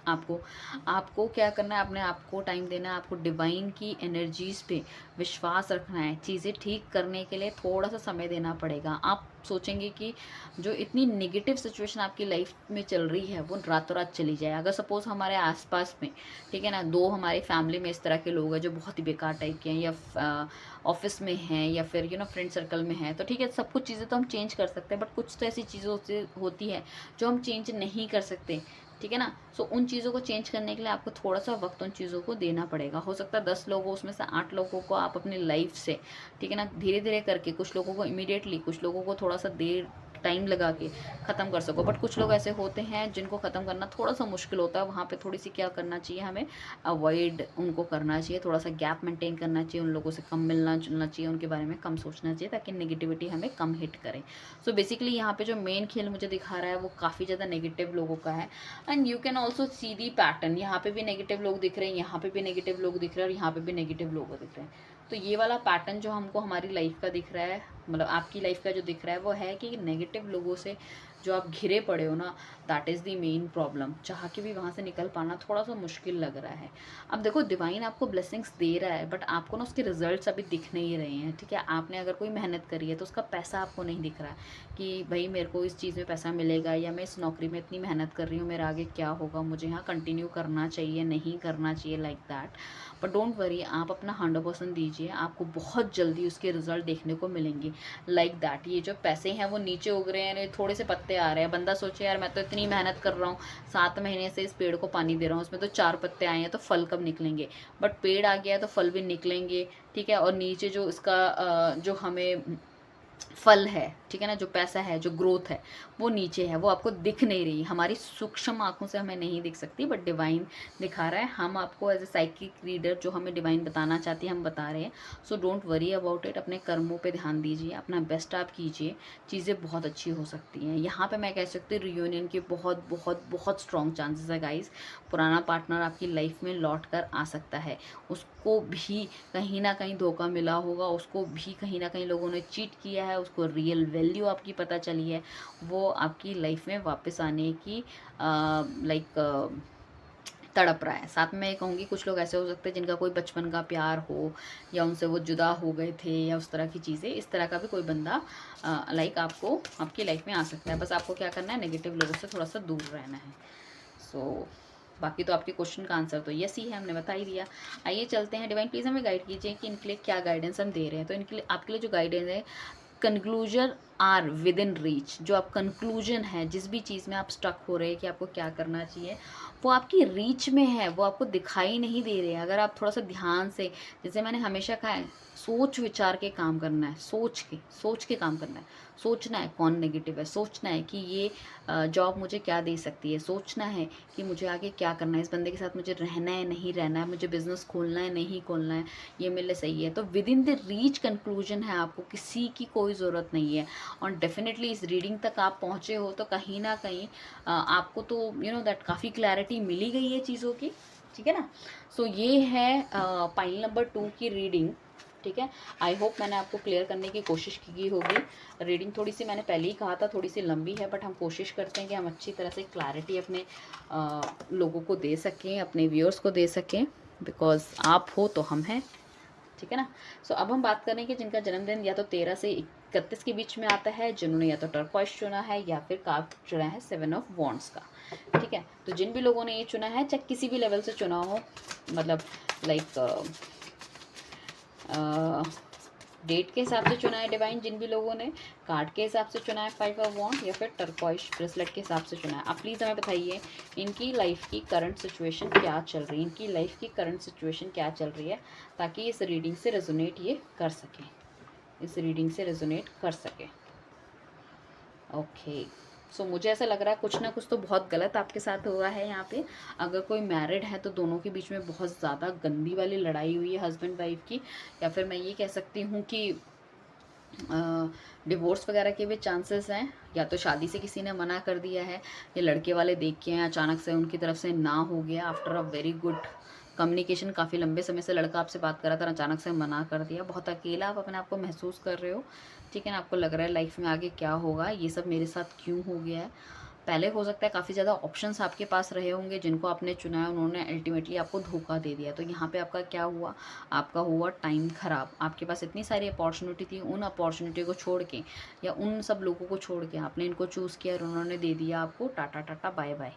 आपको आपको क्या करना है, अपने आप को टाइम देना है, आपको डिवाइन की एनर्जीज़ पे विश्वास रखना है। चीज़ें ठीक करने के लिए थोड़ा सा समय देना पड़ेगा। आप सोचेंगे कि जो इतनी नेगेटिव सिचुएशन आपकी लाइफ में चल रही है वो रातों रात चली जाए। अगर सपोज़ हमारे आसपास में, ठीक है ना, दो हमारी फैमिली में इस तरह के लोग हैं जो बहुत ही बेकार टाइप के हैं, या ऑफिस में हैं, या फिर फ्रेंड सर्कल में हैं, तो ठीक है, सब कुछ चीज़ें तो हम चेंज कर सकते हैं, बट कुछ तो ऐसी चीज़ों से होती है जो हम चेंज नहीं कर सकते, ठीक है ना। सो उन चीज़ों को चेंज करने के लिए आपको थोड़ा सा वक्त उन चीज़ों को देना पड़ेगा। हो सकता है 10 लोगों उसमें से 8 लोगों को आप अपनी लाइफ से, ठीक है ना, धीरे धीरे करके, कुछ लोगों को इमीडिएटली, कुछ लोगों को थोड़ा सा देर टाइम लगा के ख़त्म कर सको। बट कुछ लोग ऐसे होते हैं जिनको ख़त्म करना थोड़ा सा मुश्किल होता है, वहाँ पे थोड़ी सी क्या करना चाहिए, हमें अवॉइड उनको करना चाहिए, थोड़ा सा गैप मेंटेन करना चाहिए, उन लोगों से कम मिलना जुलना चाहिए, उनके बारे में कम सोचना चाहिए, ताकि नेगेटिविटी हमें कम हिट करे। सो बेसिकली यहाँ पे जो मेन खेल मुझे दिखा रहा है वो काफ़ी ज़्यादा नेगेटिव लोगों का है। And you can also see the pattern, यहाँ पे भी नेगेटिव लोग दिख रहे हैं, यहाँ पे भी नेगेटिव लोग दिख रहे हैं, और यहाँ पे भी नेगेटिव लोग दिख रहे हैं। तो ये वाला पैटर्न जो हमको हमारी लाइफ का दिख रहा है, मतलब आपकी लाइफ का जो दिख रहा है, वो है कि नेगेटिव लोगों से जो आप घिरे पड़े हो ना, that is the main problem. चाह के भी वहाँ से निकल पाना थोड़ा सा मुश्किल लग रहा है। अब देखो, डिवाइन आपको ब्लेसिंग्स दे रहा है, बट आपको ना उसके रिजल्ट्स अभी दिख नहीं रहे हैं, ठीक है। आपने अगर कोई मेहनत करी है तो उसका पैसा आपको नहीं दिख रहा है कि भाई मेरे को इस चीज़ में पैसा मिलेगा, या मैं इस नौकरी में इतनी मेहनत कर रही हूँ, मेरा आगे क्या होगा, मुझे यहाँ कंटिन्यू करना चाहिए, नहीं करना चाहिए, like that. But don't worry, आप अपना 100% दीजिए, आपको बहुत जल्दी उसके रिजल्ट देखने को मिलेंगे, लाइक दैट। ये जो पैसे हैं वो नीचे उग रहे हैं, थोड़े से पत्ते आ रहे हैं। बंदा सोचे यार मैं तो इतनी मेहनत कर रहा हूँ, 7 महीने से इस पेड़ को पानी दे रहा हूँ, उसमें तो 4 पत्ते आए हैं, तो फल कब निकलेंगे। बट पेड़ आ गया है तो फल भी निकलेंगे, ठीक है। और नीचे जो इसका जो हमें फल है, ठीक है ना, जो पैसा है, जो ग्रोथ है, वो नीचे है, वो आपको दिख नहीं रही, हमारी सूक्ष्म आंखों से हमें नहीं दिख सकती, बट डिवाइन दिखा रहा है। हम आपको एज ए साइकिक रीडर जो हमें डिवाइन बताना चाहती है हम बता रहे हैं। So don't worry about it, अपने कर्मों पे ध्यान दीजिए, अपना बेस्ट आप कीजिए, चीज़ें बहुत अच्छी हो सकती हैं। यहाँ पे मैं कह सकती हूँ रियूनियन के बहुत बहुत बहुत स्ट्रॉन्ग चांसेस है गाइज। पुराना पार्टनर आपकी लाइफ में लौट कर आ सकता है, उसको भी कहीं ना कहीं धोखा मिला होगा, उसको भी कहीं ना कहीं लोगों ने चीट किया है, उसको रियल वैल्यू आपकी पता चली है, वो आपकी लाइफ में वापस आने की लाइक तड़प रहा है। साथ में मैं कहूँगी कुछ लोग ऐसे हो सकते हैं जिनका कोई बचपन का प्यार हो, या उनसे वो जुदा हो गए थे, या उस तरह की चीज़ें, इस तरह का भी कोई बंदा लाइक आपको आपकी लाइफ में आ सकता है। बस आपको क्या करना है, नेगेटिव लोगों से थोड़ा सा दूर रहना है। सो बाकी तो आपके क्वेश्चन का आंसर तो यस ही है, हमने बता ही दिया। आइए चलते हैं, डिवाइन प्लीज़ हमें गाइड कीजिए कि इनके लिए क्या गाइडेंस हम दे रहे हैं। तो इनके लिए, आपके लिए जो गाइडेंस है, conclusion are within reach. जो आप कंक्लूजन है, जिस भी चीज़ में आप स्टक हो रहे हैं कि आपको क्या करना चाहिए, वो आपकी रीच में है, वो आपको दिखाई नहीं दे रहे हैं। अगर आप थोड़ा सा ध्यान से, जैसे मैंने हमेशा कहा है, सोच विचार के काम करना है, सोच के काम करना है। सोचना है कौन नेगेटिव है, सोचना है कि ये जॉब मुझे क्या दे सकती है, सोचना है कि मुझे आगे क्या करना है, इस बंदे के साथ मुझे रहना है नहीं रहना है, मुझे बिजनेस खोलना है नहीं खोलना है, ये मेरे लिए सही है। तो with in the reach conclusion है, आपको किसी की कोई ज़रूरत नहीं है। और डेफिनेटली इस रीडिंग तक आप पहुँचे हो तो कहीं ना कहीं आपको तो दैट काफ़ी क्लैरिटी मिली गई है चीज़ों की, ठीक है ना। सो ये है पाइल नंबर 2 की रीडिंग, ठीक है। आई होप मैंने आपको क्लियर करने की कोशिश की होगी। रीडिंग थोड़ी सी, मैंने पहले ही कहा था, थोड़ी सी लंबी है, बट हम कोशिश करते हैं कि हम अच्छी तरह से क्लैरिटी अपने लोगों को दे सकें, अपने व्यूअर्स को दे सकें, बिकॉज आप हो तो हम हैं। ठीक है ना। सो अब हम बात करें कि जिनका जन्मदिन या तो 13 से 31 के बीच में आता है, जिन्होंने या तो टर्कॉइस चुना है या फिर कार्ड चुना है 7 ऑफ वॉन्ड्स का। ठीक है, तो जिन भी लोगों ने ये चुना है, चाहे किसी भी लेवल से चुना हो, मतलब लाइक डेट के हिसाब से चुना है डिवाइन, जिन भी लोगों ने कार्ड के हिसाब से चुना है 5 ऑफ वॉन्ड, या फिर टर्कॉइस ब्रेसलेट के हिसाब से चुना है, आप प्लीज़ हमें बताइए इनकी लाइफ की करंट सिचुएशन क्या चल रही है, इनकी लाइफ की करंट सिचुएशन क्या चल रही है, ताकि इस रीडिंग से रेजोनेट ये कर सकें, इस रीडिंग से रेजोनेट कर सके। ओके, सो मुझे ऐसा लग रहा है कुछ ना कुछ तो बहुत गलत आपके साथ हुआ है यहाँ पे। अगर कोई मैरिड है तो दोनों के बीच में बहुत ज़्यादा गंदी वाली लड़ाई हुई है हस्बैंड वाइफ की, या फिर मैं ये कह सकती हूँ कि डिवोर्स वगैरह के भी चांसेस हैं, या तो शादी से किसी ने मना कर दिया है, या लड़के वाले देख के हैं अचानक से उनकी तरफ से ना हो गया after a very good communication, काफ़ी लंबे समय से लड़का आपसे बात कर रहा था, अचानक से मना कर दिया, बहुत अकेला आप अपने आप को महसूस कर रहे हो। ठीक है ना, आपको लग रहा है लाइफ में आगे क्या होगा, ये सब मेरे साथ क्यों हो गया है। पहले हो सकता है काफ़ी ज़्यादा ऑप्शंस आपके पास रहे होंगे, जिनको आपने चुना है उन्होंने अल्टीमेटली आपको धोखा दे दिया, तो यहाँ पे आपका क्या हुआ, आपका हुआ टाइम ख़राब। आपके पास इतनी सारी अपॉर्चुनिटी थी, उन अपॉर्चुनिटी को छोड़ के या उन सब लोगों को छोड़ के आपने इनको चूज़ किया और उन्होंने दे दिया आपको टाटा टाटा बाय बाय।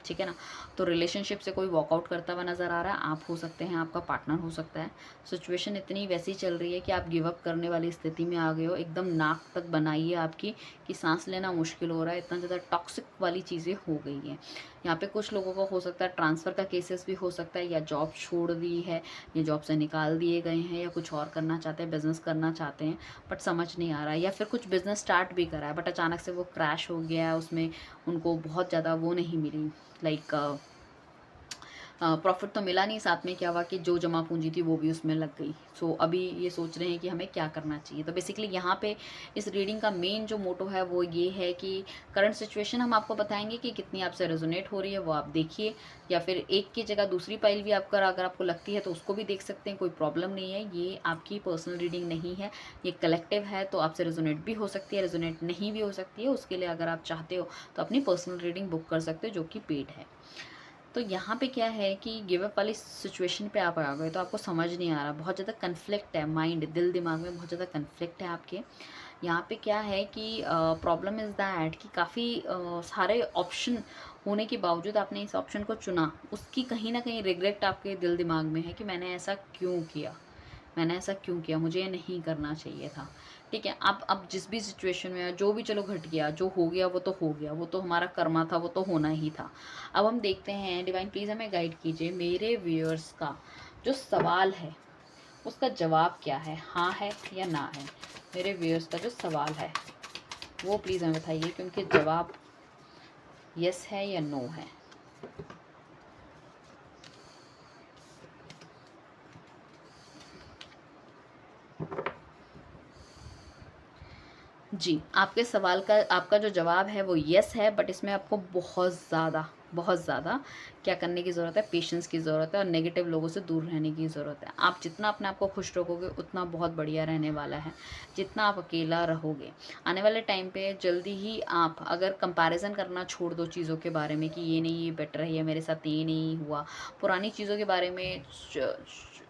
ठीक है ना, तो रिलेशनशिप से कोई वॉकआउट करता हुआ नज़र आ रहा है, आप हो सकते हैं, आपका पार्टनर हो सकता है। सिचुएशन इतनी वैसी चल रही है कि आप गिव अप करने वाली स्थिति में आ गए हो, एकदम नाक तक बनाई है आपकी कि सांस लेना मुश्किल हो रहा है, इतना ज़्यादा टॉक्सिक वाली चीज़ें हो गई हैं। यहाँ पे कुछ लोगों का हो सकता है ट्रांसफ़र का केसेस भी हो सकता है, या जॉब छोड़ दी है, या जॉब से निकाल दिए गए हैं, या कुछ और करना चाहते हैं, बिज़नेस करना चाहते हैं बट समझ नहीं आ रहा है, या फिर कुछ बिज़नेस स्टार्ट भी करा है बट अचानक से वो क्रैश हो गया है, उसमें उनको बहुत ज़्यादा वो नहीं मिली, लाइक प्रॉफिट तो मिला नहीं, साथ में क्या हुआ कि जो जमा पूंजी थी वो भी उसमें लग गई। सो अभी ये सोच रहे हैं कि हमें क्या करना चाहिए। तो बेसिकली यहाँ पे इस रीडिंग का मेन जो मोटो है वो ये है कि करंट सिचुएशन हम आपको बताएंगे कि कितनी आपसे रेजोनेट हो रही है, वो आप देखिए, या फिर एक की जगह दूसरी पाइल भी आपका अगर आपको लगती है तो उसको भी देख सकते हैं, कोई प्रॉब्लम नहीं है। ये आपकी पर्सनल रीडिंग नहीं है, ये कलेक्टिव है, तो आपसे रेजोनेट भी हो सकती है, रेजोनेट नहीं भी हो सकती है। उसके लिए अगर आप चाहते हो तो अपनी पर्सनल रीडिंग बुक कर सकते हो, जो कि पेड है। तो यहाँ पे क्या है कि गिव अप वाली सिचुएशन पे आप आ गए, तो आपको समझ नहीं आ रहा, बहुत ज़्यादा कन्फ्लिक्ट है, माइंड दिल दिमाग में बहुत ज़्यादा कन्फ्लिक्ट है आपके। यहाँ पे क्या है कि प्रॉब्लम इज़ दैट कि काफ़ी सारे ऑप्शन होने के बावजूद आपने इस ऑप्शन को चुना, उसकी कहीं ना कहीं रिग्रेट आपके दिल दिमाग में है कि मैंने ऐसा क्यों किया, मैंने ऐसा क्यों किया, मुझे ये नहीं करना चाहिए था। ठीक है, अब जिस भी सिचुएशन में जो भी चलो घट गया, जो हो गया वो तो हो गया, वो तो हमारा कर्मा था, वो तो होना ही था। अब हम देखते हैं, डिवाइन प्लीज़ हमें गाइड कीजिए, मेरे व्यूअर्स का जो सवाल है उसका जवाब क्या है, हाँ है या ना है। मेरे व्यूअर्स का जो सवाल है वो प्लीज़ हमें बताइए, क्योंकि जवाब यस है या नो है। जी, आपके सवाल का आपका जो जवाब है वो येस है, बट इसमें आपको बहुत ज़्यादा क्या करने की ज़रूरत है, पेशेंस की ज़रूरत है, और नेगेटिव लोगों से दूर रहने की ज़रूरत है। आप जितना अपने आप को खुश रखोगे उतना बहुत बढ़िया रहने वाला है, जितना आप अकेला रहोगे। आने वाले टाइम पे जल्दी ही आप अगर कंपैरिज़न करना छोड़ दो चीज़ों के बारे में कि ये नहीं, ये बेटर है, या मेरे साथ ये नहीं हुआ, पुरानी चीज़ों के बारे में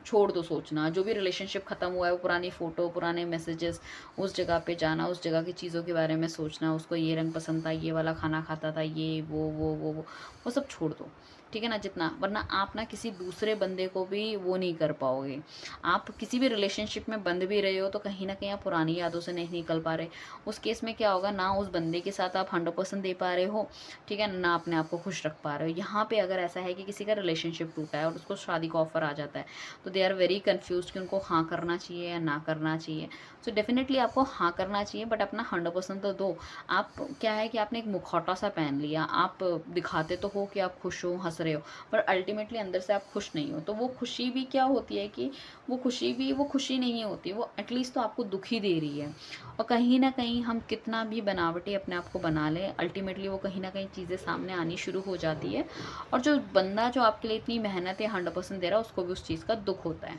छोड़ दो सोचना। जो भी रिलेशनशिप ख़त्म हुआ है, वो पुरानी फ़ोटो, पुराने मैसेजेस, उस जगह पे जाना, उस जगह की चीज़ों के बारे में सोचना, उसको ये रंग पसंद था, ये वाला खाना खाता था, ये वो सब छोड़ दो। ठीक है ना, जितना, वरना आप ना किसी दूसरे बंदे को भी वो नहीं कर पाओगे। आप किसी भी रिलेशनशिप में बंध भी रहे हो तो कहीं ना कहीं आप पुरानी यादों से नहीं निकल पा रहे। उस केस में क्या होगा, ना उस बंदे के साथ आप 100% दे पा रहे हो, ठीक है ना, अपने आप को खुश रख पा रहे हो। यहाँ पे अगर ऐसा है कि किसी का रिलेशनशिप टूटा है और उसको शादी का ऑफर आ जाता है, तो दे आर वेरी कन्फ्यूज कि उनको हाँ करना चाहिए या ना करना चाहिए। सो डेफिनेटली आपको हाँ करना चाहिए, बट अपना 100% तो दो। आप क्या है कि आपने एक मुखौटा सा पहन लिया, आप दिखाते तो हो कि आप खुश हो, हंस रहे हो, पर अल्टीमेटली अंदर से आप खुश नहीं हो। तो वो खुशी भी क्या होती है कि वो खुशी नहीं होती, वो एटलीस्ट तो आपको दुखी दे रही है। और कहीं ना कहीं हम कितना भी बनावटी अपने आप को बना लें, अल्टीमेटली वो कहीं ना कहीं चीज़ें सामने आनी शुरू हो जाती है, और जो बंदा जो आपके लिए इतनी मेहनत है 100% दे रहा है, उसको भी उस चीज़ का दुख होता है।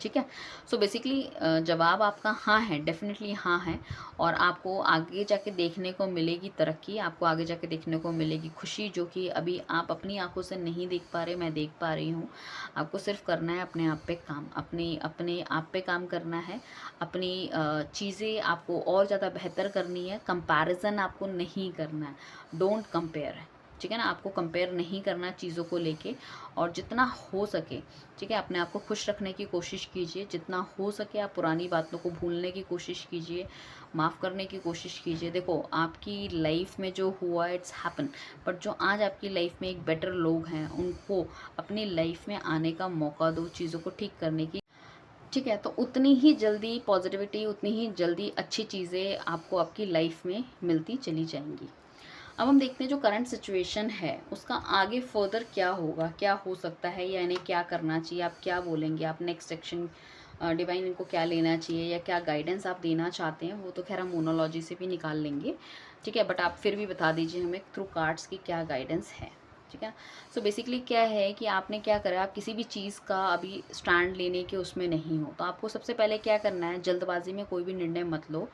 ठीक है। सो बेसिकली जवाब आपका हाँ है, डेफिनेटली हाँ है। और आपको आगे जाके देखने को मिलेगी तरक्की, आपको आगे जाके देखने को मिलेगी खुशी, जो कि अभी आप अपनी आंखों से नहीं देख पा रहे, मैं देख पा रही हूँ। आपको सिर्फ करना है अपने आप पे काम, अपने अपने आप पे काम करना है। अपनी चीज़ें आपको और ज़्यादा बेहतर करनी है, कंपैरिजन आपको नहीं करना है। डोंट कंपेयर, ठीक है ना। आपको कंपेयर नहीं करना चीज़ों को लेके, और जितना हो सके, ठीक है, अपने आप को खुश रखने की कोशिश कीजिए। जितना हो सके आप पुरानी बातों को भूलने की कोशिश कीजिए, माफ़ करने की कोशिश कीजिए। देखो, आपकी लाइफ में जो हुआ इट्स हैपन, बट जो आज आपकी लाइफ में एक बेटर लोग हैं, उनको अपनी लाइफ में आने का मौका दो, चीज़ों को ठीक करने की, ठीक है। तो उतनी ही जल्दी पॉजिटिविटी, उतनी ही जल्दी अच्छी चीज़ें आपको आपकी लाइफ में मिलती चली जाएंगी। अब हम देखते हैं जो करंट सिचुएशन है उसका आगे फर्दर क्या होगा, क्या हो सकता है, या इन्हें क्या करना चाहिए, आप क्या बोलेंगे, आप नेक्स्ट सेक्शन डिवाइन इनको क्या लेना चाहिए, या क्या गाइडेंस आप देना चाहते हैं, वो तो खैर हम मोनोलॉजी से भी निकाल लेंगे, ठीक है। बट आप फिर भी बता दीजिए हमें थ्रू कार्ड्स की क्या गाइडेंस है, ठीक है। सो बेसिकली क्या है कि आपने क्या करा, आप किसी भी चीज़ का अभी स्टैंड लेने के उसमें नहीं हो, तो आपको सबसे पहले क्या करना है, जल्दबाजी में कोई भी निर्णय मत लो।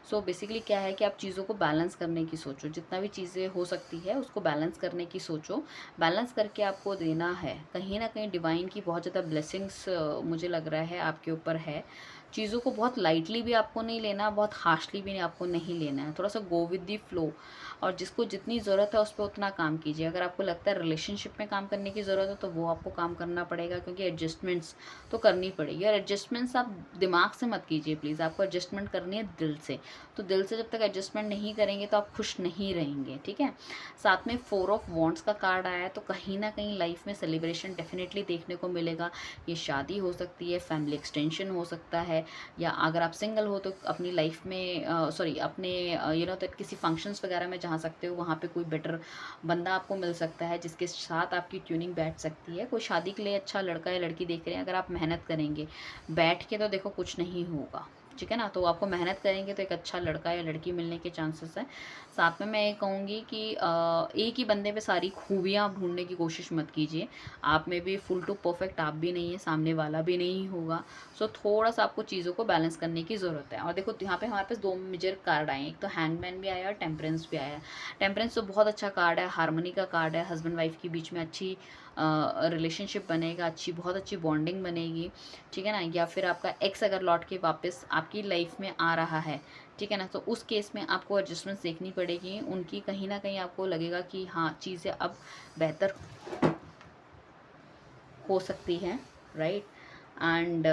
सो बेसिकली क्या है कि आप चीज़ों को बैलेंस करने की सोचो, जितना भी चीज़ें हो सकती है उसको बैलेंस करने की सोचो। बैलेंस करके आपको देना है, कहीं ना कहीं डिवाइन की बहुत ज़्यादा ब्लेसिंग्स मुझे लग रहा है आपके ऊपर है। चीज़ों को बहुत लाइटली भी आपको नहीं लेना, बहुत हार्शली भी आपको नहीं लेना है, थोड़ा सा गो विद दी फ्लो। और जिसको जितनी ज़रूरत है उस पर उतना काम कीजिए। अगर आपको लगता है रिलेशनशिप में काम करने की ज़रूरत है तो वो आपको काम करना पड़ेगा, क्योंकि एडजस्टमेंट्स तो करनी पड़ेगी। और एडजस्टमेंट्स आप दिमाग से मत कीजिए प्लीज़, आपको एडजस्टमेंट करनी है दिल से। तो दिल से जब तक एडजस्टमेंट नहीं करेंगे तो आप खुश नहीं रहेंगे, ठीक है। साथ में 4 ऑफ वॉन्ड्स का कार्ड आया है, तो कहीं ना कहीं लाइफ में सेलिब्रेशन डेफिनेटली देखने को मिलेगा। ये शादी हो सकती है, फैमिली एक्सटेंशन हो सकता है, या अगर आप सिंगल हो तो अपनी लाइफ में सॉरी अपने तो किसी फंक्शंस वगैरह में जा सकते हो, वहाँ पे कोई बेटर बंदा आपको मिल सकता है जिसके साथ आपकी ट्यूनिंग बैठ सकती है। कोई शादी के लिए अच्छा लड़का या लड़की देख रहे हैं, अगर आप मेहनत करेंगे बैठ के तो देखो कुछ नहीं होगा, ठीक है ना। तो आपको मेहनत करेंगे तो एक अच्छा लड़का या लड़की मिलने के चांसेस हैं। साथ में मैं ये कहूँगी कि एक ही बंदे पे सारी खूबियाँ ढूंढने की कोशिश मत कीजिए। आप में भी फुल टू परफेक्ट आप भी नहीं है, सामने वाला भी नहीं होगा। सो थोड़ा सा आपको चीज़ों को बैलेंस करने की ज़रूरत है। और देखो यहाँ पे हमारे पास 2 मेजर कार्ड आए हैं, एक तो हैंगमैन भी आया और टेम्परेंस भी आया। टेम्परेंस तो बहुत अच्छा कार्ड है, हार्मनी का कार्ड है, हस्बैंड वाइफ के बीच में अच्छी रिलेशनशिप बनेगा, अच्छी बहुत अच्छी बॉन्डिंग बनेगी, ठीक है ना। या फिर आपका एक्स अगर लौट के वापस आपकी लाइफ में आ रहा है, ठीक है ना, तो उस केस में आपको एडजस्टमेंट्स देखनी पड़ेगी उनकी। कहीं ना कहीं आपको लगेगा कि हाँ चीज़ें अब बेहतर हो सकती है, राइट। एंड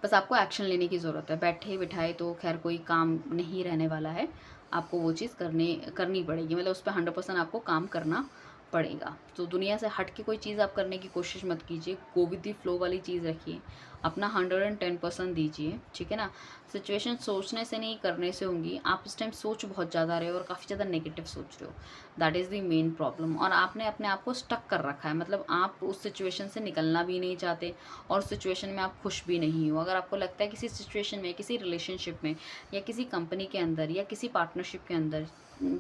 बस आपको एक्शन लेने की ज़रूरत है। बैठे बिठाए तो खैर कोई काम नहीं रहने वाला है, आपको वो चीज़ करनी पड़ेगी, मतलब उस पर 100% आपको काम करना पड़ेगा। तो दुनिया से हट के कोई चीज़ आप करने की कोशिश मत कीजिए, गो विद दी फ्लो वाली चीज़ रखिए, अपना 110% दीजिए, ठीक है ना। सिचुएशन सोचने से नहीं करने से होंगी। आप इस टाइम सोच बहुत ज़्यादा रहे हो और काफ़ी ज़्यादा नेगेटिव सोच रहे हो, that is the main problem. और आपने अपने आप को स्टक कर रखा है, मतलब आप उस सिचुएशन से निकलना भी नहीं चाहते और उस सिचुएशन में आप खुश भी नहीं हो। अगर आपको लगता है किसी सिचुएशन में, किसी रिलेशनशिप में, या किसी कंपनी के अंदर, या किसी पार्टनरशिप के अंदर,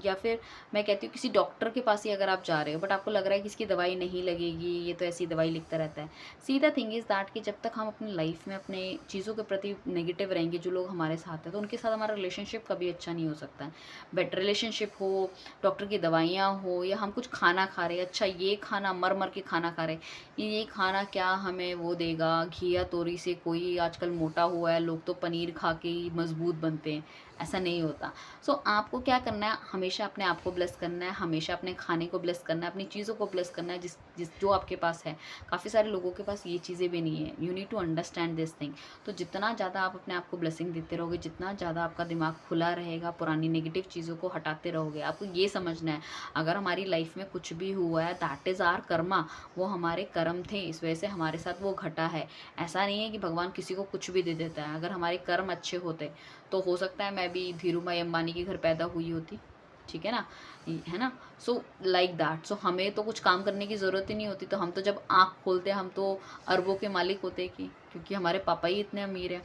या फिर मैं कहती हूँ किसी डॉक्टर के पास ही अगर आप जा रहे हो बट आपको लग रहा है कि इसकी दवाई नहीं लगेगी, ये तो ऐसी दवाई लिखता रहता है। See the thing is that कि जब तक हम अपनी लाइफ में अपने चीज़ों के प्रति नेगेटिव रहेंगे, जो लोग हमारे साथ हैं, तो उनके साथ हमारा रिलेशनशिप कभी अच्छा नहीं हो सकता है। बेट रिलेशनशिप हो, डॉक्टर की दवाइयाँ हो, या हम कुछ खाना खा रहे हैं, अच्छा ये खाना मर मर के खाना खा रहे हैं, ये खाना क्या हमें वो देगा, घिया तोरी से कोई आजकल मोटा हुआ है, लोग तो पनीर खा के ही मजबूत बनते हैं, ऐसा नहीं होता। सो आपको क्या करना है, हमेशा अपने आप को ब्लेस करना है, हमेशा अपने खाने को ब्लेस करना है, अपनी चीज़ों को ब्लेस करना है जिस जिस जो आपके पास है। काफ़ी सारे लोगों के पास ये चीज़ें भी नहीं है, you need to understand this thing. तो जितना ज़्यादा आप अपने आप को ब्लेसिंग देते रहोगे, जितना ज़्यादा आपका दिमाग खुला रहेगा, पुरानी नेगेटिव चीज़ों को हटाते रहोगे। आपको ये समझना है, अगर हमारी लाइफ में कुछ भी हुआ है दैट इज़ आर कर्मा, वो हमारे कर्म थे, इस वजह से हमारे साथ वो घटा है। ऐसा नहीं है कि भगवान किसी को कुछ भी दे देता है। अगर हमारे कर्म अच्छे होते तो हो सकता है मैं भी धीरूभाई अंबानी के घर पैदा हुई होती, ठीक है ना, है ना। So like that. सो हमें तो कुछ काम करने की ज़रूरत ही नहीं होती, तो हम तो जब आँख खोलते हम तो अरबों के मालिक होते कि क्योंकि हमारे पापा ही इतने अमीर हैं।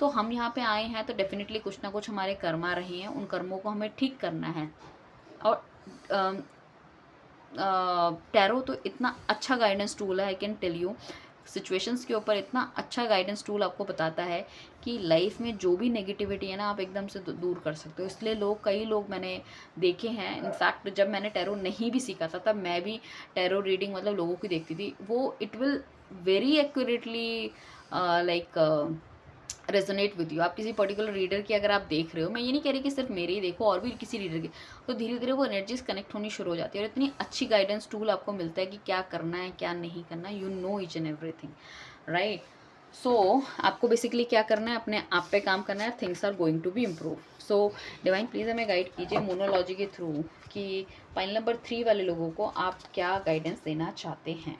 तो हम यहाँ पे आए हैं तो डेफिनेटली कुछ ना कुछ हमारे कर्मा रहे हैं, उन कर्मों को हमें ठीक करना है। और टैरो तो इतना अच्छा गाइडेंस टूल है, I can tell you. Situations के ऊपर इतना अच्छा गाइडेंस टूल आपको बताता है कि लाइफ में जो भी नेगेटिविटी है ना, आप एकदम से दूर कर सकते हो। इसलिए कई लोग मैंने देखे हैं, इनफैक्ट जब मैंने टैरो नहीं भी सीखा था तब मैं भी टैरो रीडिंग मतलब लोगों की देखती थी। वो it will very accurately like resonate with you. आप किसी पर्टिकुलर रीडर की अगर आप देख रहे हो, मैं ये नहीं कह रही कि सिर्फ मेरे ही देखो, और भी किसी रीडर की, तो धीरे धीरे वो एनर्जीज कनेक्ट होनी शुरू हो जाती है और इतनी अच्छी गाइडेंस टूल आपको मिलता है कि क्या करना है क्या नहीं करना, you know each and everything, right. So आपको बेसिकली क्या करना है, अपने आप पे काम करना है, things are going to be improve. So divine please हमें गाइड कीजिए मोनोलॉजी के थ्रू कि पाइल नंबर 3 वाले लोगों को आप क्या गाइडेंस देना चाहते हैं।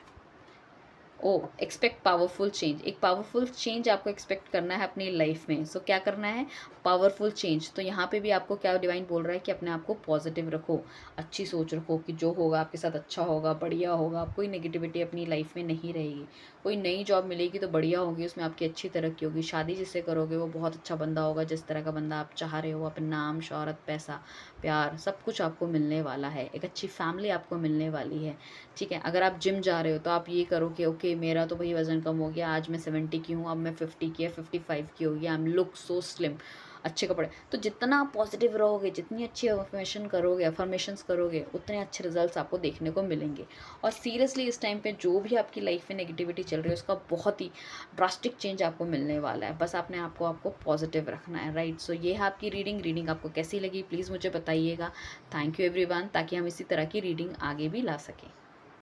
ओ एक्सपेक्ट पावरफुल चेंज, एक पावरफुल चेंज आपको एक्सपेक्ट करना है अपनी लाइफ में। सो क्या करना है, पावरफुल चेंज। तो यहाँ पे भी आपको क्या डिवाइन बोल रहा है कि अपने आप को पॉजिटिव रखो, अच्छी सोच रखो कि जो होगा आपके साथ अच्छा होगा, बढ़िया होगा, कोई नेगेटिविटी अपनी लाइफ में नहीं रहेगी। कोई नई जॉब मिलेगी तो बढ़िया होगी, उसमें आपकी अच्छी तरक्की होगी। शादी जिससे करोगे वो बहुत अच्छा बंदा होगा, जिस तरह का बंदा आप चाह रहे हो। अपना नाम, शोहरत, पैसा, प्यार, सब कुछ आपको मिलने वाला है। एक अच्छी फैमिली आपको मिलने वाली है, ठीक है। अगर आप जिम जा रहे हो तो आप ये करो कि ओके मेरा तो भाई वज़न कम हो गया, आज मैं 70 की हूँ, अब मैं 50 की या 55 की हो गई, I am look so slim, अच्छे कपड़े। तो जितना आप पॉजिटिव रहोगे, जितनी अच्छी अफर्मेशंस करोगे, उतने अच्छे रिजल्ट्स आपको देखने को मिलेंगे। और सीरियसली इस टाइम पे जो भी आपकी लाइफ में नेगेटिविटी चल रही है उसका बहुत ही ड्रास्टिक चेंज आपको मिलने वाला है। बस आपने आपको पॉजिटिव रखना है, राइट। सो ये है आपकी रीडिंग आपको कैसी लगी प्लीज़ मुझे बताइएगा। थैंक यू एवरीवन, ताकि हम इसी तरह की रीडिंग आगे भी ला सकें।